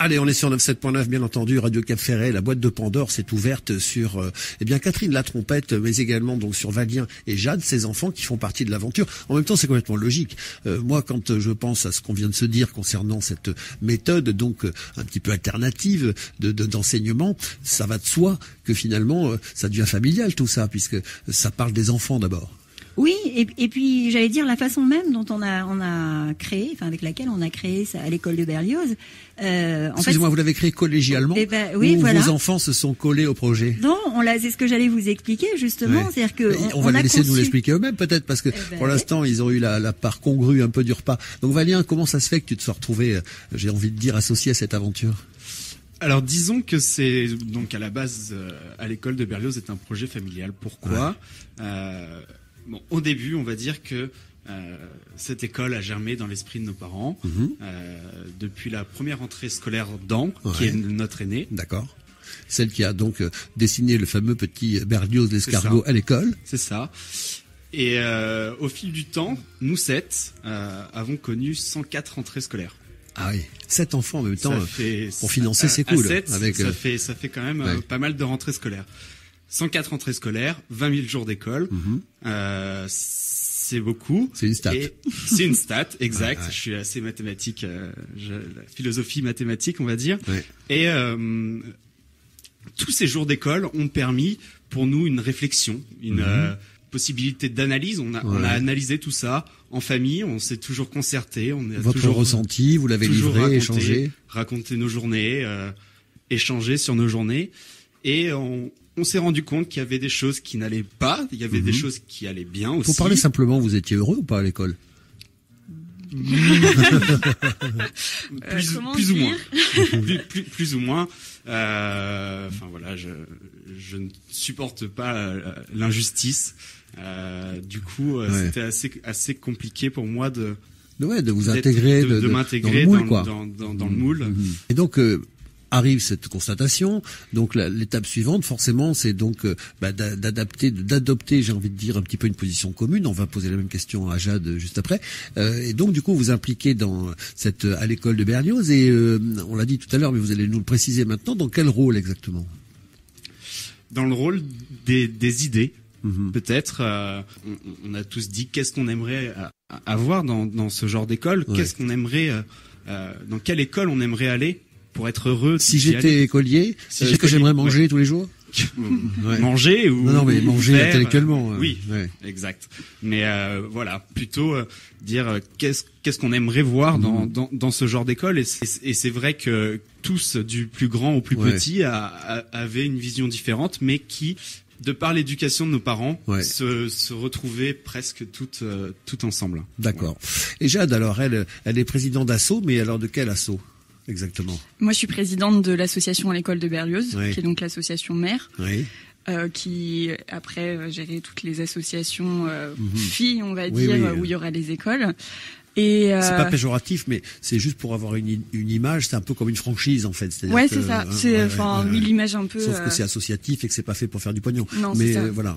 Allez, on est sur 97.9, bien entendu, Radio Cap Ferret. La boîte de Pandore s'est ouverte sur, Catherine la trompette, mais également donc sur Valien et Jade, ces enfants qui font partie de l'aventure. En même temps, c'est complètement logique. Moi, quand je pense à ce qu'on vient de se dire concernant cette méthode, donc un petit peu alternative d'enseignement, ça va de soi que finalement, ça devient familial tout ça, puisque ça parle des enfants d'abord.
Oui, et puis j'allais dire la façon même dont on a créé, avec laquelle on a créé ça à l'école de Berlioz.
Excusez-moi, vous l'avez créé collégialement,
oui,
ou
voilà.
Vos enfants se sont collés au projet?
Non, c'est ce que j'allais vous expliquer justement, c'est-à-dire que
on va les laisser nous l'expliquer eux-mêmes peut-être, parce que pour l'instant ils ont eu la part congrue un peu du repas. Donc Valien, comment ça se fait que tu te sois retrouvé, j'ai envie de dire, associé à cette aventure?
Alors disons que c'est donc à la base à l'école de Berlioz c'est un projet familial. Pourquoi? Au début, on va dire que cette école a germé dans l'esprit de nos parents depuis la première rentrée scolaire d'An, qui est notre aîné.
D'accord. Celle qui a donc dessiné le fameux petit Berlioz l'escargot à l'école.
C'est ça. Et au fil du temps, nous 7 avons connu 104 rentrées scolaires.
Ah oui, 7 enfants en même temps pour financer, c'est cool.
7, ça fait quand même pas mal de rentrées scolaires. 104 rentrées scolaires, 20 000 jours d'école, c'est beaucoup.
C'est une stat.
C'est une stat, exact. Je suis assez mathématique, la philosophie mathématique, on va dire. Et tous ces jours d'école ont permis pour nous une réflexion, une possibilité d'analyse. On a analysé tout ça en famille, on s'est toujours concerté.
Votre ressenti, vous l'avez livré, échangé.
Raconté nos journées, échangé sur nos journées. Et on s'est rendu compte qu'il y avait des choses qui n'allaient pas, il y avait des choses qui allaient bien aussi.
Pour parler simplement, vous étiez heureux ou pas à l'école?
Plus ou moins. Plus ou moins. Je ne supporte pas l'injustice. Du coup, c'était assez compliqué pour moi de
vous intégrer,
de m'intégrer dans le moule.
Et donc arrive cette constatation. Donc l'étape suivante, forcément, c'est donc d'adopter, j'ai envie de dire, un petit peu une position commune. On va poser la même question à Jade juste après. Et donc du coup, vous impliquez à l'école de Berlioz et on l'a dit tout à l'heure, mais vous allez nous le préciser maintenant. Dans quel rôle exactement?
Dans le rôle des idées. Peut-être, on a tous dit qu'est-ce qu'on aimerait avoir dans ce genre d'école. Qu'est-ce qu'on aimerait, dans quelle école on aimerait aller pour être heureux.
Si j'étais écolier, est-ce que j'aimerais manger tous les jours?
Manger ou
non mais manger faire, intellectuellement.
Oui, exact. Mais voilà, plutôt dire qu'est-ce qu'on aimerait voir dans ce genre d'école. Et c'est vrai que tous, du plus grand au plus petit, avaient une vision différente, mais qui, de par l'éducation de nos parents, se retrouvaient presque toutes ensemble.
D'accord. Et Jade, alors elle est présidente d'Asso, mais alors de quel Asso exactement?
Moi, je suis présidente de l'association à l'école de Berlioz, qui est donc l'association mère, qui après gérait toutes les associations filles, on va dire, où il y aura des écoles. Et
c'est pas péjoratif, mais c'est juste pour avoir une image. C'est un peu comme une franchise en fait.
C'est ça. C'est l'image un peu.
Sauf que c'est associatif et que c'est pas fait pour faire du pognon.
Non,
mais
c'est ça.
Voilà.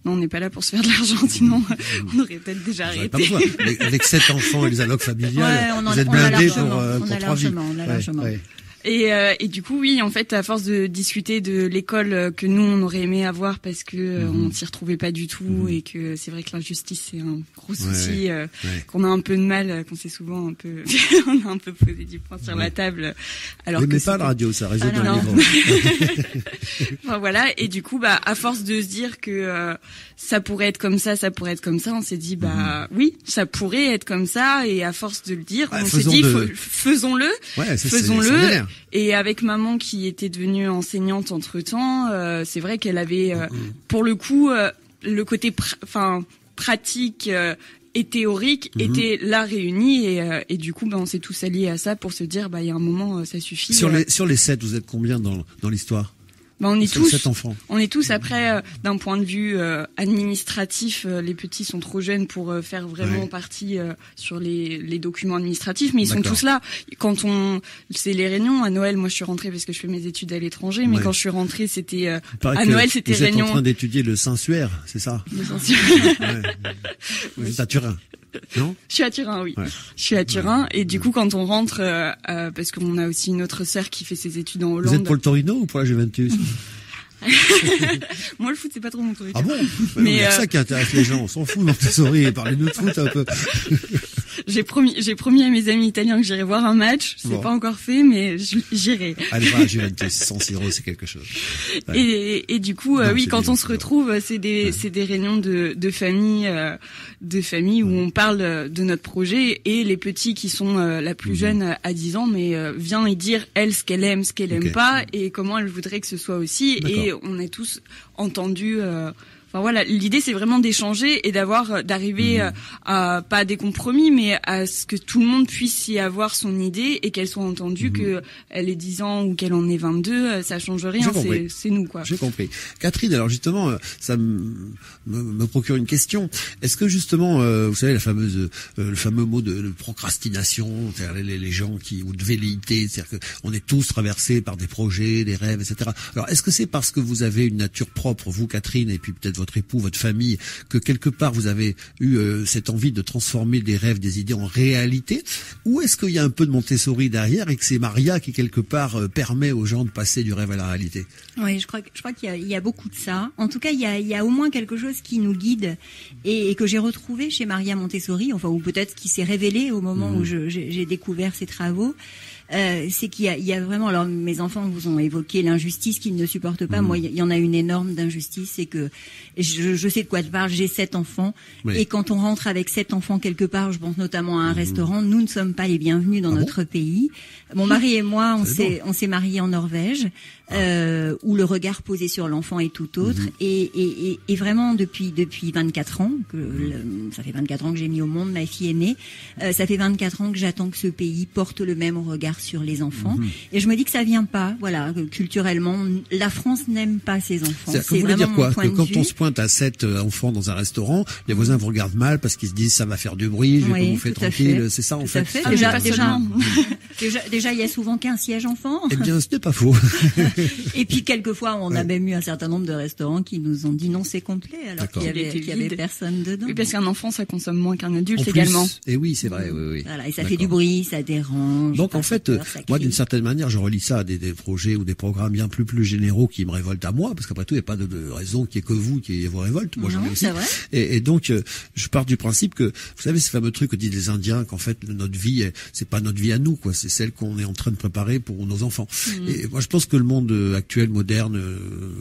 Non, on n'est pas là pour se faire de l'argent, sinon on aurait peut-être déjà arrêté.
Pas besoin. Avec 7 enfants et les allocs familiales, vous êtes blindés pour 3 vies.
On a largement.
Et du coup, oui, en fait, à force de discuter de l'école que nous on aurait aimé avoir parce que on s'y retrouvait pas du tout et que c'est vrai que l'injustice c'est un gros souci qu'on a un peu de mal, qu'on s'est souvent un peu, on a un peu posé du poing sur la table. Alors
mais
que
pas la radio, ça résout
non.
le livre.
Enfin, voilà. Et du coup, à force de se dire que ça pourrait être comme ça, on s'est dit oui, ça pourrait être comme ça. Et à force de le dire, on s'est dit faisons-le, faisons-le. Et avec maman qui était devenue enseignante entre-temps, c'est vrai qu'elle avait pour le coup le côté pratique et théorique était là réunis et du coup on s'est tous alliés à ça pour se dire il y a un moment ça suffit.
Sur les 7, vous êtes combien dans l'histoire?
On est
tous 7 enfants.
On est tous après d'un point de vue administratif, les petits sont trop jeunes pour faire vraiment partie sur les documents administratifs, mais ils sont tous là. Quand c'est les réunions à Noël, moi je suis rentrée parce que je fais mes études à l'étranger, mais quand je suis rentrée, c'était à Noël, c'était réunion.
Vous êtes en train d'étudier le sensuaire, c'est ça?
Le sensuaire.
Vous êtes à Turin. Non?
Je suis à Turin, oui. Je suis à Turin et du coup quand on rentre, parce qu'on a aussi une autre sœur qui fait ses études en Hollande.
Vous êtes pour le Torino ou pour la Juventus?
Moi le foot c'est pas trop mon truc.
Ah bon? Mais c'est ça qui intéresse les gens, on s'en fout Montessori, parlez-nous de foot un peu.
J'ai promis à mes amis italiens que j'irai voir un match, c'est pas encore fait mais j'irai.
Allez voir la Juventus, San Siro, c'est quelque chose.
Ouais. Et du coup quand on se retrouve, c'est des réunions de famille où on parle de notre projet et les petits qui sont la plus jeune à 10 ans mais vient y dire elle ce qu'elle aime pas et comment elle voudrait que ce soit aussi. Et on est tous entendus. Enfin voilà, l'idée c'est vraiment d'échanger et d'arriver à pas à des compromis, mais à ce que tout le monde puisse y avoir son idée et qu'elle soit entendue, que elle ait 10 ans ou qu'elle en ait 22, ça change rien. C'est nous quoi.
J'ai compris. Catherine, alors justement, ça me procure une question. Est-ce que justement, vous savez le fameux mot de procrastination, c'est-à-dire les gens ou de velléité, c'est-à-dire qu'on est tous traversés par des projets, des rêves, etc. Alors est-ce que c'est parce que vous avez une nature propre, vous Catherine, et puis peut-être votre époux, votre famille, que quelque part vous avez eu cette envie de transformer des rêves, des idées en réalité, ou est-ce qu'il y a un peu de Montessori derrière et que c'est Maria qui quelque part permet aux gens de passer du rêve à la réalité?
Oui, je crois qu'il y a beaucoup de ça. En tout cas, il y a au moins quelque chose qui nous guide et que j'ai retrouvé chez Maria Montessori, enfin ou peut-être qui s'est révélé au moment où j'ai découvert ses travaux. C'est qu'il y a vraiment, alors mes enfants vous ont évoqué l'injustice qu'ils ne supportent pas. Moi, il y en a une énorme d'injustice, c'est que je sais de quoi je parle. J'ai 7 enfants et quand on rentre avec 7 enfants quelque part, je pense notamment à un restaurant, nous ne sommes pas les bienvenus dans notre pays. Mon mari et moi, on s'est mariés en Norvège, où le regard posé sur l'enfant est tout autre. Et vraiment depuis 24 ans, ça fait 24 ans que j'ai mis au monde ma fille aînée, ça fait 24 ans que j'attends que ce pays porte le même regard sur les enfants. Et je me dis que ça vient pas, voilà, culturellement, la France n'aime pas ses enfants.
C'est vraiment dire quoi? Que quand on se pointe à 7 enfants dans un restaurant, les voisins vous regardent mal parce qu'ils se disent ça va faire du bruit, je vais pas vous faire tranquille, c'est ça en fait.
Déjà, il y a souvent qu'un siège enfant.
Eh bien, ce n'est pas faux.
Et puis, quelquefois, on a même eu un certain nombre de restaurants qui nous ont dit non, c'est complet, alors qu'il y avait personne dedans.
Oui, parce qu'un enfant, ça consomme moins qu'un adulte également.
Et oui, c'est vrai, oui.
Voilà, et ça fait du bruit, ça dérange.
Donc, en fait, moi, d'une certaine manière, je relie ça à des projets ou des programmes bien plus généraux qui me révoltent à moi, parce qu'après tout, il n'y a pas de raison qu'il y ait que vous qui vous révolte. Moi, j'en ai aussi. Et donc, je pars du principe que, vous savez, ce fameux truc que disent les Indiens, qu'en fait, notre vie, c'est pas notre vie à nous, quoi. C'est celle qu'on est en train de préparer pour nos enfants. Et moi, je pense que le monde actuel, moderne,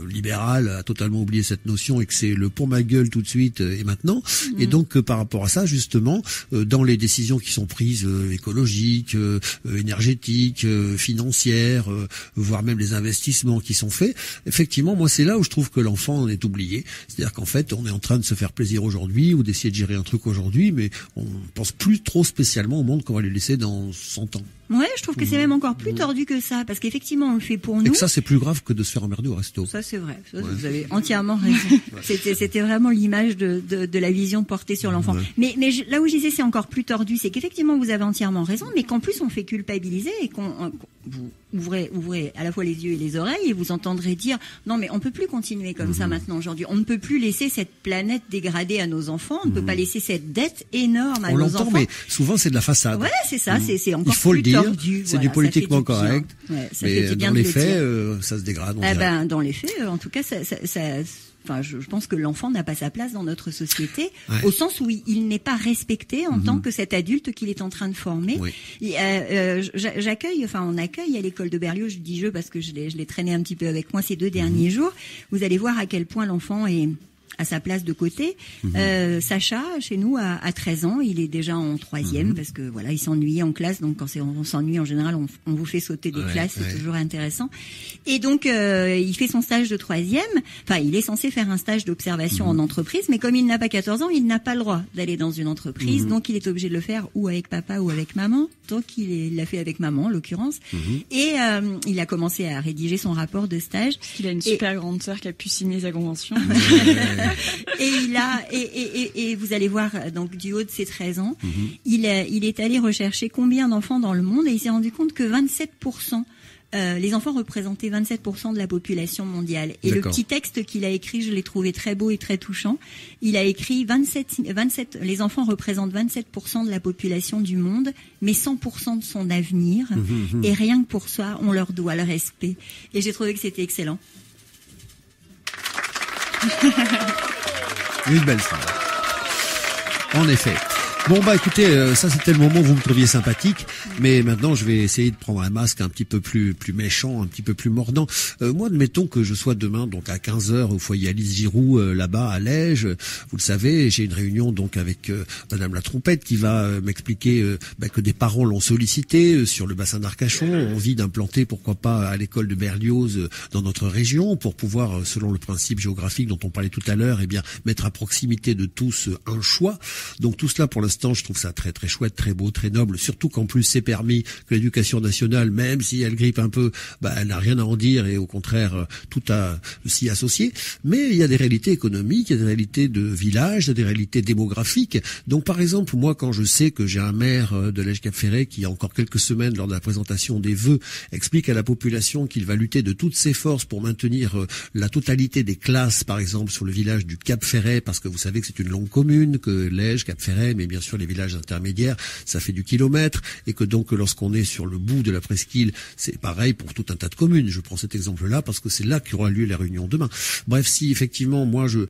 libéral, a totalement oublié cette notion et que c'est le pour ma gueule tout de suite et maintenant. Et donc, par rapport à ça, justement, dans les décisions qui sont prises, écologiques, énergétiques, financières, voire même les investissements qui sont faits, effectivement, moi, c'est là où je trouve que l'enfant en est oublié. C'est-à-dire qu'en fait, on est en train de se faire plaisir aujourd'hui ou d'essayer de gérer un truc aujourd'hui, mais on pense plus trop spécialement au monde qu'on va lui laisser dans 100 ans.
Ouais, je trouve que c'est même encore plus tordu que ça, parce qu'effectivement, on le fait pour nous.
Et que ça, c'est plus grave que de se faire emmerder au resto.
Ça, c'est vrai. Ça, vous avez entièrement raison. C'était vraiment l'image de la vision portée sur l'enfant. Mais là où je disais c'est encore plus tordu, c'est qu'effectivement, vous avez entièrement raison, mais qu'en plus, on fait culpabiliser et vous ouvrez à la fois les yeux et les oreilles et vous entendrez dire non mais on peut plus continuer comme ça maintenant aujourd'hui. On ne peut plus laisser cette planète dégradée à nos enfants. On ne peut pas laisser cette dette énorme à nos enfants. On l'entend,
mais souvent c'est de la façade.
Voilà, c'est ça. C'est encore
il faut
plus
le dire.
tordu.
C'est du politiquement correct.
Ouais,
mais dans les faits, ça se dégrade.
Dans les faits, en tout cas, enfin, je pense que l'enfant n'a pas sa place dans notre société, au sens où il n'est pas respecté en tant que cet adulte qu'il est en train de former. Oui. On accueille à l'école de Berlioz, je dis parce que je l'ai traîné un petit peu avec moi ces 2 derniers jours. Vous allez voir à quel point l'enfant est à sa place de côté. Sacha, chez nous, à 13 ans, il est déjà en 3e parce que voilà, il s'ennuyait en classe. Donc quand on s'ennuie, en général, on vous fait sauter des classes, c'est toujours intéressant. Et donc il fait son stage de 3e. Enfin, il est censé faire un stage d'observation en entreprise, mais comme il n'a pas 14 ans, il n'a pas le droit d'aller dans une entreprise. Donc il est obligé de le faire ou avec papa ou avec maman. Donc il l'a fait avec maman, en l'occurrence. Et il a commencé à rédiger son rapport de stage.
Il a une super grande sœur qui a pu signer sa convention.
Et vous allez voir, donc du haut de ses 13 ans, il est allé rechercher combien d'enfants dans le monde et il s'est rendu compte que 27%, les enfants représentaient 27% de la population mondiale. Et le petit texte qu'il a écrit, je l'ai trouvé très beau et très touchant. Il a écrit 27, les enfants représentent 27% de la population du monde, mais 100% de son avenir. Et rien que pour ça, on leur doit le respect. Et j'ai trouvé que c'était excellent.
Une belle phrase. En effet. Bon écoutez, ça c'était le moment où vous me trouviez sympathique, mais maintenant je vais essayer de prendre un masque un petit peu plus méchant, un petit peu plus mordant. Moi, admettons que je sois demain donc à 15h au foyer Alice Giroux là-bas à Lège. Vous le savez, j'ai une réunion donc avec Madame la Trompette qui va m'expliquer que des parents l'ont sollicité sur le bassin d'Arcachon, envie d'implanter pourquoi pas à l'école de Berlioz dans notre région pour pouvoir, selon le principe géographique dont on parlait tout à l'heure, mettre à proximité de tous un choix. Donc tout cela pour l'instant, je trouve ça très très chouette, très beau, très noble, surtout qu'en plus c'est permis, que l'éducation nationale, même si elle grippe un peu, elle n'a rien à en dire et au contraire tout à s'y associer. Mais il y a des réalités économiques, il y a des réalités de village, il y a des réalités démographiques. Donc par exemple, moi quand je sais que j'ai un maire de Lège-Cap-Ferret qui, il y a encore quelques semaines lors de la présentation des vœux, explique à la population qu'il va lutter de toutes ses forces pour maintenir la totalité des classes, par exemple sur le village du Cap-Ferret, parce que vous savez que c'est une longue commune, que Lège, Cap-Ferret, mais bien sûr les villages intermédiaires, ça fait du kilomètre, et que donc lorsqu'on est sur le bout de la presqu'île, c'est pareil pour tout un tas de communes. Je prends cet exemple-là parce que c'est là qu'aura lieu la réunion demain. Bref, si effectivement moi je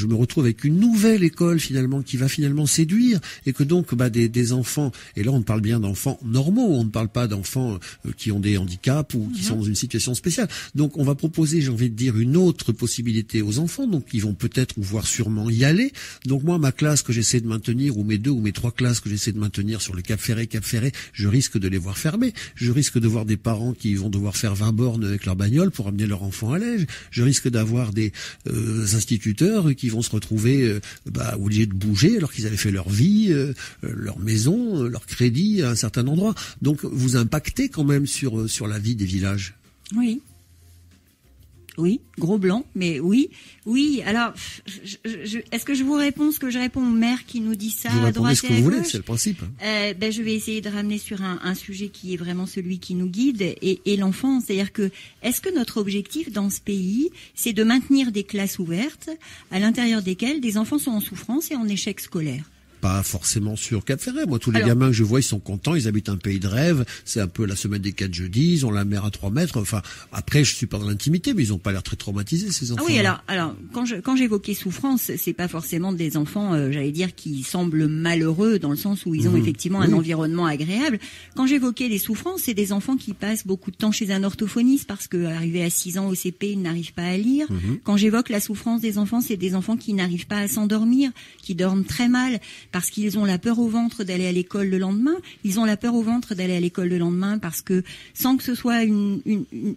me retrouve avec une nouvelle école finalement qui va finalement séduire, et que donc des enfants, et là on parle bien d'enfants normaux, on ne parle pas d'enfants qui ont des handicaps ou qui sont dans une situation spéciale. Donc on va proposer, j'ai envie de dire, une autre possibilité aux enfants, donc ils vont peut-être ou voire sûrement y aller. Donc moi, ma classe que j'essaie de maintenir, ou mes 2 ou mes 3 classes que j'essaie de maintenir sur le Cap-Ferret, je risque de les voir fermer. Je risque de voir des parents qui vont devoir faire 20 bornes avec leur bagnole pour amener leur enfant à Lège. Je risque d'avoir des instituteurs qui vont se retrouver obligés de bouger alors qu'ils avaient fait leur vie, leur maison, leur crédit à un certain endroit. Donc vous impactez quand même sur la vie des villages.
Oui. Oui, gros blanc, mais oui. Alors, est-ce que je vous réponds ce que je réponds au maire qui nous dit ça à droite et à gauche ?
Vous répondez ce que vous voulez, c'est le principe.
Je vais essayer de ramener sur un sujet qui est vraiment celui qui nous guide et l'enfant. C'est-à-dire que, est-ce que notre objectif dans ce pays, c'est de maintenir des classes ouvertes à l'intérieur desquelles des enfants sont en souffrance et en échec scolaire ?
Pas forcément sur Cap-Ferret. Moi, tous les gamins que je vois, ils sont contents, ils habitent un pays de rêve. C'est un peu la semaine des 4 jeudis, ils ont la mer à 3 mètres. Enfin, après, je suis pas dans l'intimité, mais ils ont pas l'air très traumatisés, ces enfants.
Ah oui, alors, quand j'évoquais souffrance, c'est pas forcément des enfants, j'allais dire, qui semblent malheureux dans le sens où ils ont effectivement un environnement agréable. Quand j'évoquais des souffrances, c'est des enfants qui passent beaucoup de temps chez un orthophoniste parce que, arrivés à 6 ans au CP, ils n'arrivent pas à lire. Quand j'évoque la souffrance des enfants, c'est des enfants qui n'arrivent pas à s'endormir, qui dorment très mal, parce qu'ils ont la peur au ventre d'aller à l'école le lendemain. Ils ont la peur au ventre d'aller à l'école le lendemain parce que, sans que ce soit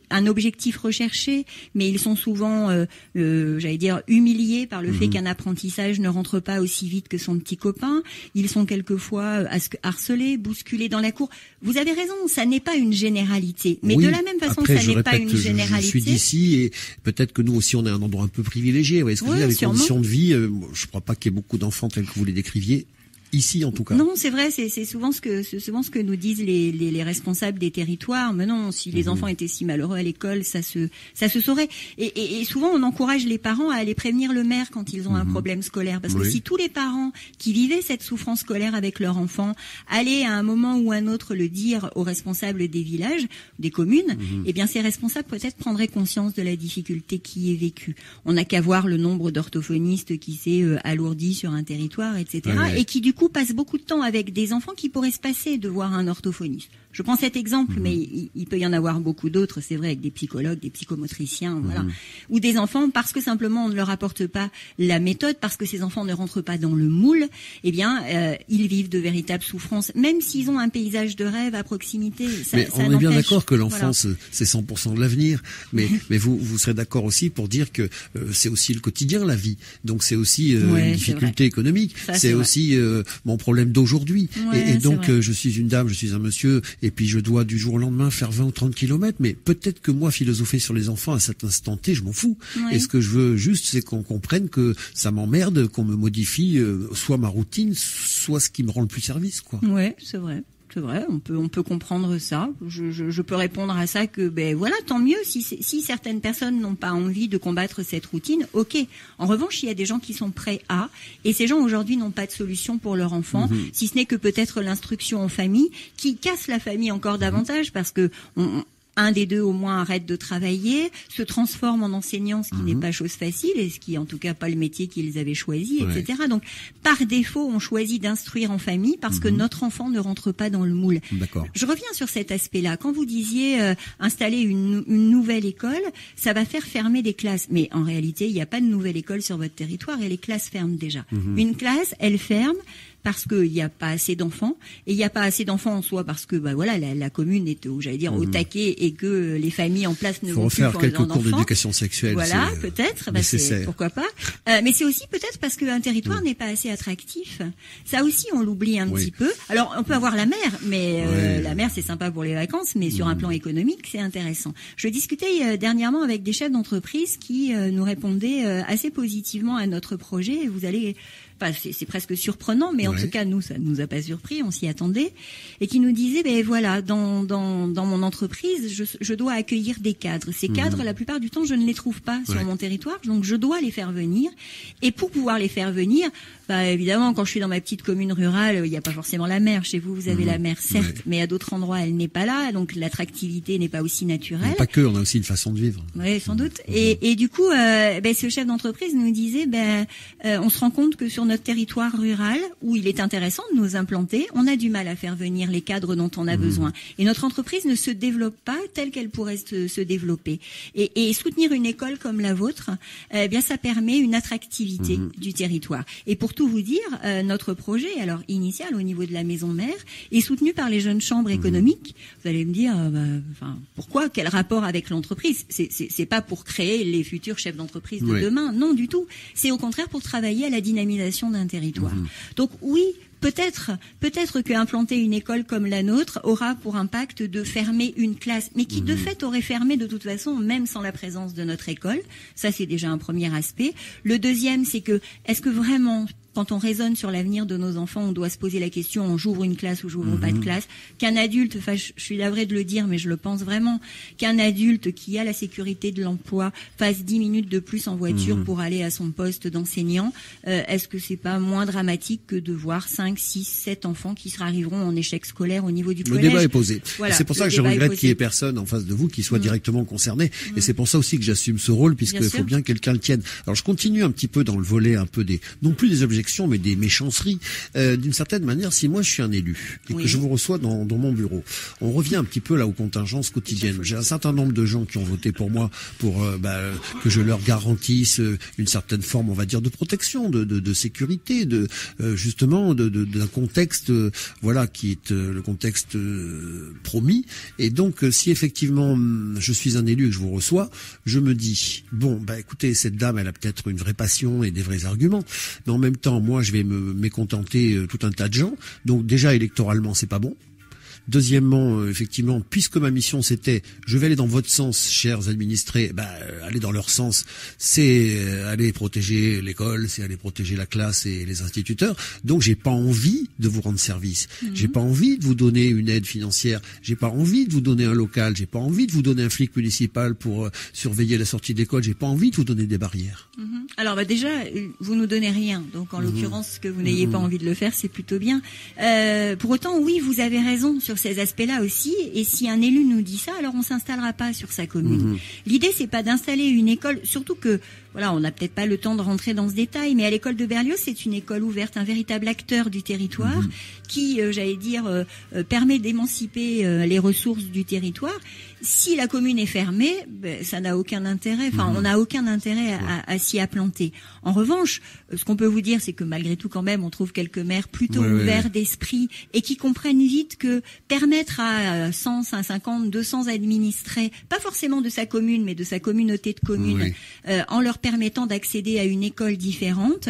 un objectif recherché, mais ils sont souvent, j'allais dire, humiliés par le fait qu'un apprentissage ne rentre pas aussi vite que son petit copain. Ils sont quelquefois harcelés, bousculés dans la cour. Vous avez raison, ça n'est pas une généralité. Mais de la même façon,
après,
ça n'est pas une généralité.
Je suis d'ici et peut-être que nous aussi, on est un endroit un peu privilégié. Vous voyez ce que je veux dire, les conditions de vie. Je ne crois pas qu'il y ait beaucoup d'enfants tels que vous les décriviez. Ici, en tout cas.
Non, c'est vrai, c'est souvent ce que nous disent les responsables des territoires. Mais non, si les enfants étaient si malheureux à l'école, ça se saurait. Et souvent, on encourage les parents à aller prévenir le maire quand ils ont un problème scolaire, parce que si tous les parents qui vivaient cette souffrance scolaire avec leur enfant allaient à un moment ou un autre le dire aux responsables des villages, des communes, eh bien, ces responsables peut-être prendraient conscience de la difficulté qui est vécue. On n'a qu'à voir le nombre d'orthophonistes qui s'est alourdi sur un territoire, etc., et qui du coup passe beaucoup de temps avec des enfants qui pourraient se passer de voir un orthophoniste. Je prends cet exemple, mais il peut y en avoir beaucoup d'autres, c'est vrai, avec des psychologues, des psychomotriciens, voilà, ou des enfants parce que simplement on ne leur apporte pas la méthode, parce que ces enfants ne rentrent pas dans le moule, eh bien, ils vivent de véritables souffrances, même s'ils ont un paysage de rêve à proximité.
Mais on est bien d'accord que l'enfance, c'est 100% de l'avenir, mais vous serez d'accord aussi pour dire que c'est aussi le quotidien, la vie. Donc c'est aussi une difficulté économique, c'est aussi mon problème d'aujourd'hui. Et donc je suis une dame, je suis un monsieur, et puis je dois du jour au lendemain faire 20 ou 30 kilomètres, mais peut-être que moi, philosopher sur les enfants à cet instant T, je m'en fous. Et ce que je veux juste, c'est qu'on comprenne que ça m'emmerde, qu'on me modifie soit ma routine, soit ce qui me rend le plus service,
Ouais, c'est vrai. C'est vrai, on peut comprendre ça. Je peux répondre à ça que voilà, tant mieux si certaines personnes n'ont pas envie de combattre cette routine. OK. En revanche, il y a des gens qui sont prêts à, et ces gens aujourd'hui n'ont pas de solution pour leur enfant, si ce n'est que peut-être l'instruction en famille qui casse la famille encore davantage, parce que un des deux au moins arrête de travailler, se transforme en enseignant, ce qui n'est pas chose facile, et ce qui est en tout cas pas le métier qu'ils avaient choisi, etc. Donc, par défaut, on choisit d'instruire en famille parce que notre enfant ne rentre pas dans le moule.
D'accord.
Je reviens sur cet aspect-là. Quand vous disiez installer une nouvelle école, ça va faire fermer des classes. Mais en réalité, il n'y a pas de nouvelle école sur votre territoire et les classes ferment déjà. Une classe, elle ferme parce qu'il n'y a pas assez d'enfants, et il n'y a pas assez d'enfants en soi parce que la commune est au taquet, et que les familles en place ne vont plus pour
quelques cours d'éducation sexuelle.
Voilà, peut-être, pourquoi pas. Mais c'est aussi peut-être parce qu'un territoire n'est pas assez attractif. Ça aussi, on l'oublie un petit peu. Alors, on peut avoir la mer, mais la mer c'est sympa pour les vacances, mais sur un plan économique, c'est intéressant. Je discutais dernièrement avec des chefs d'entreprise qui nous répondaient assez positivement à notre projet. Et vous allez c'est presque surprenant, mais en tout cas, nous, ça nous a pas surpris, on s'y attendait, et qui nous disait, dans mon entreprise, je dois accueillir des cadres. Ces cadres, la plupart du temps, je ne les trouve pas sur mon territoire, donc je dois les faire venir. Et pour pouvoir les faire venir, évidemment, quand je suis dans ma petite commune rurale, il n'y a pas forcément la mer. Chez vous, vous avez la mer, certes, mais à d'autres endroits, elle n'est pas là, donc l'attractivité n'est pas aussi naturelle.
Mais pas que, on a aussi une façon de vivre.
Oui, sans doute. Et du coup, ce chef d'entreprise nous disait, on se rend compte que sur notre territoire rural, où il est intéressant de nous implanter, on a du mal à faire venir les cadres dont on a besoin. Et notre entreprise ne se développe pas telle qu'elle pourrait se développer. Et soutenir une école comme la vôtre, ça permet une attractivité du territoire. Et pour tout vous dire, notre projet, alors initial au niveau de la maison mère, est soutenu par les jeunes chambres économiques. Vous allez me dire, pourquoi? Quel rapport avec l'entreprise? C'est pas pour créer les futurs chefs d'entreprise de demain, non du tout. C'est au contraire pour travailler à la dynamisation d'un territoire. Donc oui, peut-être qu'implanter une école comme la nôtre aura pour impact de fermer une classe, mais qui de fait aurait fermé de toute façon, même sans la présence de notre école. Ça, c'est déjà un premier aspect. Le deuxième, c'est que, est-ce que vraiment, quand on raisonne sur l'avenir de nos enfants, on doit se poser la question, j'ouvre une classe ou j'ouvre pas de classe, qu'un adulte, je suis navrée de le dire, mais je le pense vraiment, qu'un adulte qui a la sécurité de l'emploi fasse 10 minutes de plus en voiture pour aller à son poste d'enseignant, est-ce que c'est pas moins dramatique que de voir 5, 6, 7 enfants qui arriveront en échec scolaire au niveau du collège?
Le débat est posé.
Voilà,
c'est pour ça que je regrette qu'il y ait personne en face de vous qui soit directement concerné. Et c'est pour ça aussi que j'assume ce rôle, puisqu'il faut bien que quelqu'un le tienne. Alors je continue un petit peu dans le volet un peu non plus des objections, mais des méchanceries. D'une certaine manière, si moi je suis un élu et que je vous reçois dans mon bureau, on revient un petit peu là aux contingences quotidiennes. J'ai un certain nombre de gens qui ont voté pour moi pour que je leur garantisse une certaine forme, on va dire, de protection, de sécurité, justement d'un contexte qui est le contexte promis. Et donc si effectivement je suis un élu et que je vous reçois, je me dis écoutez, cette dame elle a peut-être une vraie passion et des vrais arguments, mais en même temps moi je vais me mécontenter tout un tas de gens. Donc déjà électoralement c'est pas bon. Deuxièmement, effectivement, puisque ma mission c'était, je vais aller dans votre sens, chers administrés, aller dans leur sens, c'est aller protéger l'école, c'est aller protéger la classe et les instituteurs. Donc j'ai pas envie de vous rendre service. J'ai pas envie de vous donner une aide financière. J'ai pas envie de vous donner un local. J'ai pas envie de vous donner un flic municipal pour surveiller la sortie de l'école. J'ai pas envie de vous donner des barrières.
Alors déjà, vous nous donnez rien. Donc en l'occurrence, que vous n'ayez pas envie de le faire, c'est plutôt bien. Pour autant, oui, vous avez raison sur ces aspects-là aussi. Et si un élu nous dit ça, alors on s'installera pas sur sa commune. L'idée, c'est pas d'installer une école, surtout que voilà, on n'a peut-être pas le temps de rentrer dans ce détail, mais à l'école de Berlioz, c'est une école ouverte, un véritable acteur du territoire qui, permet d'émanciper les ressources du territoire. Si la commune est fermée, ça n'a aucun intérêt. Enfin, on n'a aucun intérêt à s'y implanter. En revanche, ce qu'on peut vous dire, c'est que malgré tout, quand même, on trouve quelques maires plutôt ouverts d'esprit et qui comprennent vite que permettre à 100, 150, 200 administrés, pas forcément de sa commune, mais de sa communauté de communes, en leur permettant d'accéder à une école différente,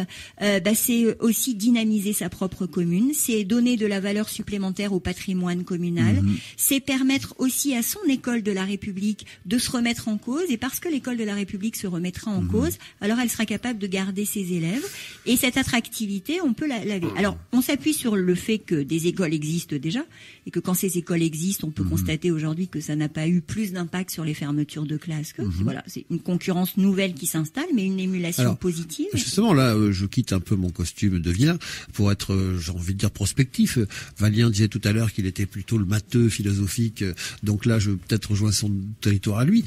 c'est aussi dynamiser sa propre commune, c'est donner de la valeur supplémentaire au patrimoine communal, c'est permettre aussi à son école de la République de se remettre en cause, et parce que l'école de la République se remettra en cause, alors elle sera capable de garder ses élèves, et cette attractivité, on peut la laver. Alors, on s'appuie sur le fait que des écoles existent déjà, et que quand ces écoles existent, on peut constater aujourd'hui que ça n'a pas eu plus d'impact sur les fermetures de classes. Voilà, c'est une concurrence nouvelle qui s'installe, mais une émulation positive.
Justement, là, je quitte un peu mon costume de vilain pour être, j'ai envie de dire, prospectif. Valien disait tout à l'heure qu'il était plutôt le matheux philosophique, donc là, je peut-être rejoins son territoire à lui.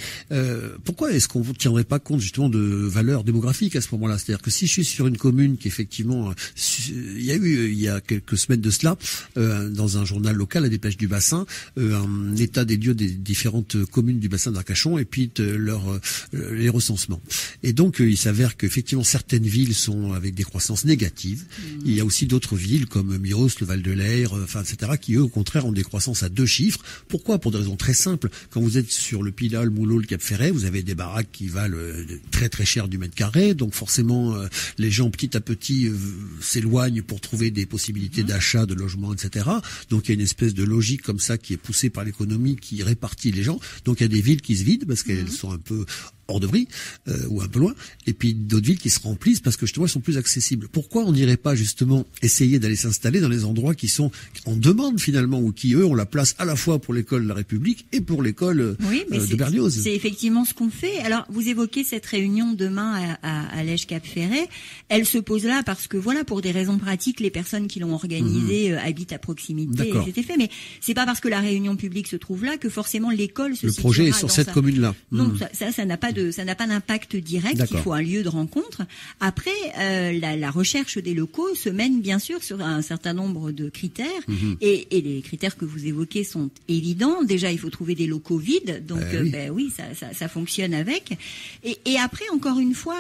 Pourquoi est-ce qu'on ne tiendrait pas compte justement de valeurs démographiques à ce moment-là? C'est-à-dire que si je suis sur une commune qui effectivement, il y a quelques semaines de cela, dans un journal local, la Dépêche du Bassin, un état des lieux des différentes communes du bassin d'Arcachon et puis les recensements. Et donc il s'avère qu'effectivement certaines villes sont avec des croissances négatives. Il y a aussi d'autres villes comme Miros, le Val-de-Leyre, etc., qui eux au contraire ont des croissances à 2 chiffres. Pourquoi? Pour des raisons très simples. Quand vous êtes sur le Pilat, le Moulot, le Cap-Ferret, vous avez des baraques qui valent très très cher du mètre carré. Donc forcément, les gens petit à petit s'éloignent pour trouver des possibilités d'achat, de logement, etc. Donc il y a une espèce de logique comme ça qui est poussée par l'économie, qui répartit les gens. Donc il y a des villes qui se vident parce qu'elles sont un peu hors de Brie, ou un peu loin, et puis d'autres villes qui se remplissent parce que justement elles sont plus accessibles. Pourquoi on n'irait pas justement essayer d'aller s'installer dans les endroits qui sont en demande finalement, ou qui eux ont la place à la fois pour l'école de la République et pour l'école de Berlioz? C'est
effectivement ce qu'on fait. Alors vous évoquez cette réunion demain à Lège Cap-Ferret. Elle se pose là parce que voilà, pour des raisons pratiques, les personnes qui l'ont organisée habitent à proximité et c'était fait. Mais c'est pas parce que la réunion publique se trouve là que forcément l'école se situera.
Le projet est sur cette commune-là.
Non, ça n'a pas d'impact direct. Il faut un lieu de rencontre. Après, la recherche des locaux se mène bien sûr sur un certain nombre de critères et les critères que vous évoquez sont évidents. Déjà, il faut trouver des locaux vides. Donc, ça fonctionne avec. Et après, encore une fois,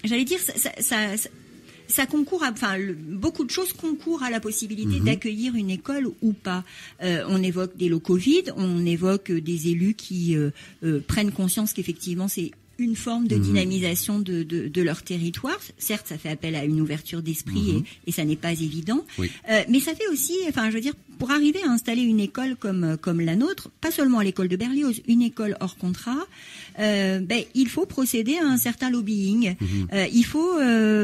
j'allais dire, ça concourt beaucoup de choses concourent à la possibilité d'accueillir une école ou pas. On évoque des locaux vides, on évoque des élus qui prennent conscience qu'effectivement c'est une forme de dynamisation de leur territoire. Certes, ça fait appel à une ouverture d'esprit et ça n'est pas évident. Mais ça fait aussi, pour arriver à installer une école comme la nôtre, pas seulement à l'école de Berlioz, une école hors contrat, il faut procéder à un certain lobbying. Il faut,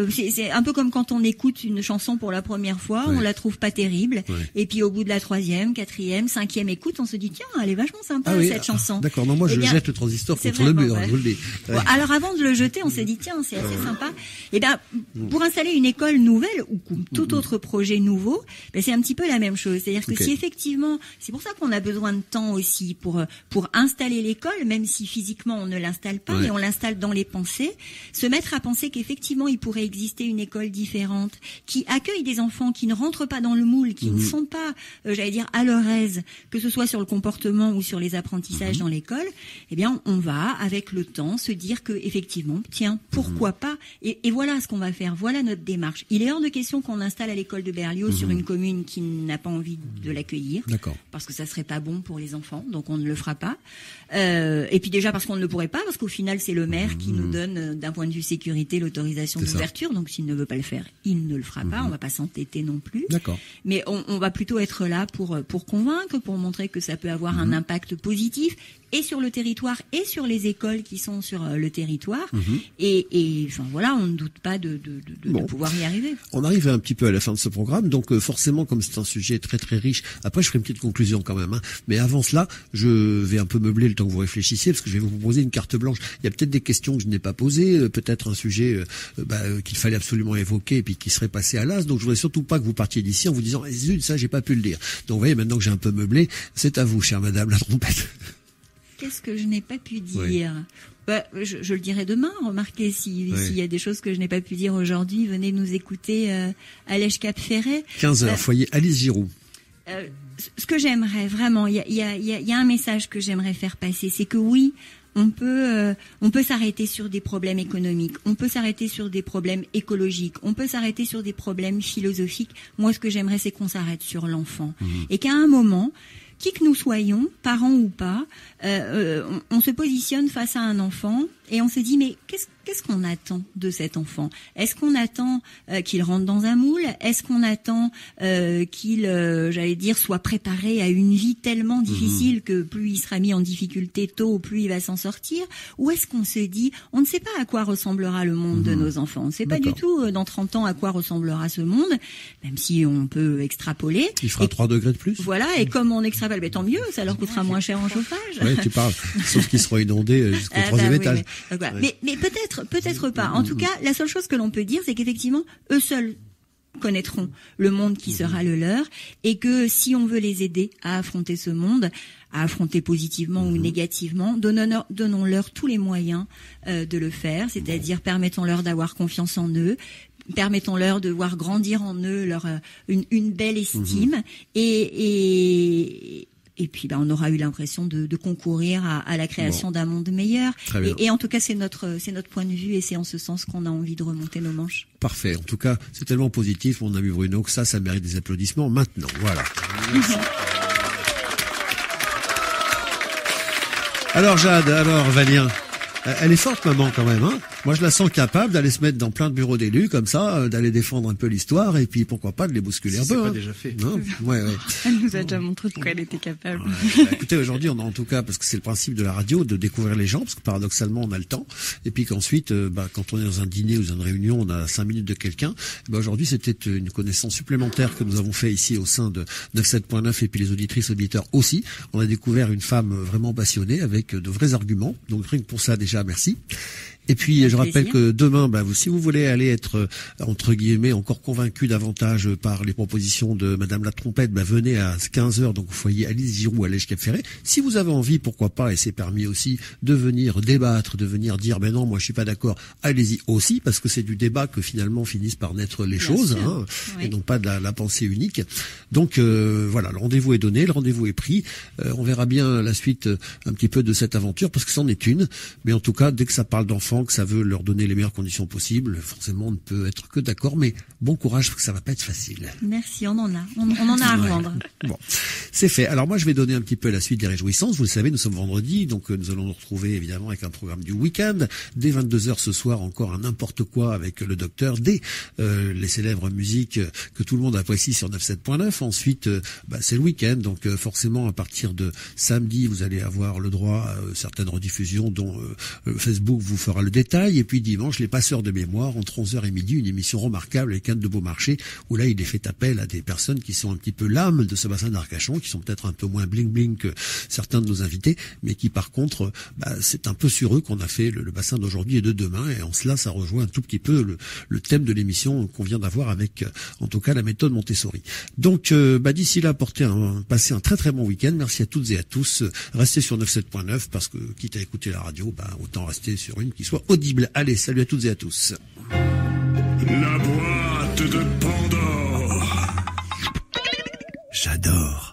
c'est un peu comme quand on écoute une chanson pour la première fois, on la trouve pas terrible, et puis au bout de la 3e, 4e, 5e écoute, on se dit tiens, elle est vachement sympa cette chanson.
D'accord, non, moi je jette le transistor contre le mur, je vous le dis.
Bon, alors avant de le jeter, on s'est dit tiens, c'est assez sympa. Et pour installer une école nouvelle ou tout autre projet nouveau, c'est un petit peu la même chose. C'est-à-dire que si effectivement, c'est pour ça qu'on a besoin de temps aussi pour installer l'école, même si physiquement on ne l'installe pas, mais on l'installe dans les pensées, se mettre à penser qu'effectivement il pourrait exister une école différente qui accueille des enfants qui ne rentrent pas dans le moule, qui ne sont pas, à leur aise, que ce soit sur le comportement ou sur les apprentissages dans l'école. Eh bien, on va avec le temps se dire que effectivement, tiens, pourquoi pas, et voilà ce qu'on va faire, voilà notre démarche. Il est hors de question qu'on installe à l'école de Berlioz sur une commune qui n'a pas envie de l'accueillir.
D'accord.
Parce que ça serait pas bon pour les enfants, donc on ne le fera pas. Et puis déjà parce qu'on ne le pourrait pas, parce qu'au final c'est le maire qui nous donne, d'un point de vue sécurité, l'autorisation d'ouverture. Donc s'il ne veut pas le faire, il ne le fera pas. On va pas s'entêter non plus.
D'accord.
Mais on va plutôt être là pour convaincre, pour montrer que ça peut avoir un impact positif et sur le territoire et sur les écoles qui sont sur le territoire. Et enfin voilà, on ne doute pas de pouvoir y arriver.
On arrive un petit peu à la fin de ce programme, donc forcément, comme c'est un sujet très très riche, après je ferai une petite conclusion quand même, hein. Mais avant cela, je vais un peu meubler le temps que vous réfléchissiez, parce que je vais vous proposer une carte blanche. Il y a peut-être des questions que je n'ai pas posées, peut-être un sujet qu'il fallait absolument évoquer et puis qui serait passé à l'as. Donc je voudrais surtout pas que vous partiez d'ici en vous disant zut, ça j'ai pas pu le dire. Donc vous voyez, maintenant que j'ai un peu meublé, c'est à vous, chère Madame la trompette.
Qu'est-ce que je n'ai pas pu dire? Je le dirai demain. Remarquez, s'il y a des choses que je n'ai pas pu dire aujourd'hui, venez nous écouter à l'Èche-Cap-Ferret. 15h, foyer Alice Giroux. Ce que j'aimerais vraiment, il y a un message que j'aimerais faire passer, c'est que oui, on peut s'arrêter sur des problèmes économiques, on peut s'arrêter sur des problèmes écologiques, on peut s'arrêter sur des problèmes philosophiques. Moi, ce que j'aimerais, c'est qu'on s'arrête sur l'enfant. Et qu'à un moment, qui que nous soyons, parents ou pas, on se positionne face à un enfant et on se dit mais qu'est-ce qu'on attend de cet enfant? Est-ce qu'on attend qu'il rentre dans un moule? Est-ce qu'on attend qu'il, j'allais dire, soit préparé à une vie tellement difficile que plus il sera mis en difficulté tôt, plus il va s'en sortir? Ou est-ce qu'on se dit, on ne sait pas à quoi ressemblera le monde de nos enfants, on ne sait pas du tout dans 30 ans à quoi ressemblera ce monde, même si on peut extrapoler. Il fera 3 degrés de plus. Voilà, et comme on extrapole, tant mieux, ça leur coûtera moins cher en chauffage. Oui, tu parles, sauf qu'ils seront inondés jusqu'au 3e étage. Donc, voilà. Mais peut-être pas. En tout cas, la seule chose que l'on peut dire, c'est qu'effectivement, eux seuls connaîtront le monde qui sera le leur, et que si on veut les aider à affronter ce monde, à affronter positivement ou négativement, donnons-leur tous les moyens de le faire, c'est-à-dire permettons-leur d'avoir confiance en eux, permettons-leur de voir grandir en eux une belle estime, et puis on aura eu l'impression de concourir à la création d'un monde meilleur. Et en tout cas, c'est notre point de vue, et c'est en ce sens qu'on a envie de remonter nos manches. Parfait. En tout cas, c'est tellement positif, mon ami Bruno, que ça mérite des applaudissements maintenant. Voilà. Alors Jade, alors Valien, elle est forte maman quand même, hein. Moi je la sens capable d'aller se mettre dans plein de bureaux d'élus comme ça, d'aller défendre un peu l'histoire et puis pourquoi pas de les bousculer un peu. C'est pas déjà fait. Non ouais.
Elle nous a déjà montré de quoi elle était capable.
Écoutez, aujourd'hui on a en tout cas, parce que c'est le principe de la radio, de découvrir les gens, parce que paradoxalement on a le temps, et puis qu'ensuite quand on est dans un dîner ou dans une réunion, on a 5 minutes de quelqu'un. Aujourd'hui c'était une connaissance supplémentaire que nous avons fait ici au sein de 97.9 et puis les auditrices auditeurs aussi. On a découvert une femme vraiment passionnée avec de vrais arguments, donc rien que pour ça déjà merci. Et puis je rappelle que demain, si vous voulez aller être entre guillemets encore convaincu davantage par les propositions de Madame la Trompette, venez à 15h donc au foyer Alice Giroux à l'Èche-Cap-Ferret. Si vous avez envie, pourquoi pas, et c'est permis aussi, de venir débattre, de venir dire non, moi je suis pas d'accord, allez-y aussi, parce que c'est du débat que finalement finissent par naître les choses, et non pas de la pensée unique. Donc voilà, le rendez-vous est donné, le rendez-vous est pris. On verra bien la suite un petit peu de cette aventure, parce que c'en est une, mais en tout cas, dès que ça parle d'enfants, que ça veut leur donner les meilleures conditions possibles, forcément on ne peut être que d'accord, mais bon courage parce que ça va pas être facile. Merci, on en a à rendre. Bon, c'est fait. Alors moi je vais donner un petit peu la suite des réjouissances. Vous le savez, nous sommes vendredi, donc nous allons nous retrouver évidemment avec un programme du week-end. Dès 22h ce soir, encore un n'importe quoi avec le docteur, dès les célèbres musiques que tout le monde apprécie sur 97.9. Ensuite, c'est le week-end, donc forcément à partir de samedi, vous allez avoir le droit à certaines rediffusions dont Facebook vous fera le détail. Et puis dimanche, les passeurs de mémoire, entre 11h et midi, une émission remarquable avec Anne de Beaumarchais, où là il est fait appel à des personnes qui sont un petit peu l'âme de ce bassin d'Arcachon, qui sont peut-être un peu moins bling-bling que certains de nos invités, mais qui par contre, c'est un peu sur eux qu'on a fait le bassin d'aujourd'hui et de demain, et en cela ça rejoint un tout petit peu le thème de l'émission qu'on vient d'avoir avec en tout cas la méthode Montessori. Donc d'ici là, passez un très très bon week-end. Merci à toutes et à tous. Restez sur 97.9 parce que quitte à écouter la radio, autant rester sur une qui soit audible. Allez, salut à toutes et à tous.
La boîte de Pandore.
J'adore.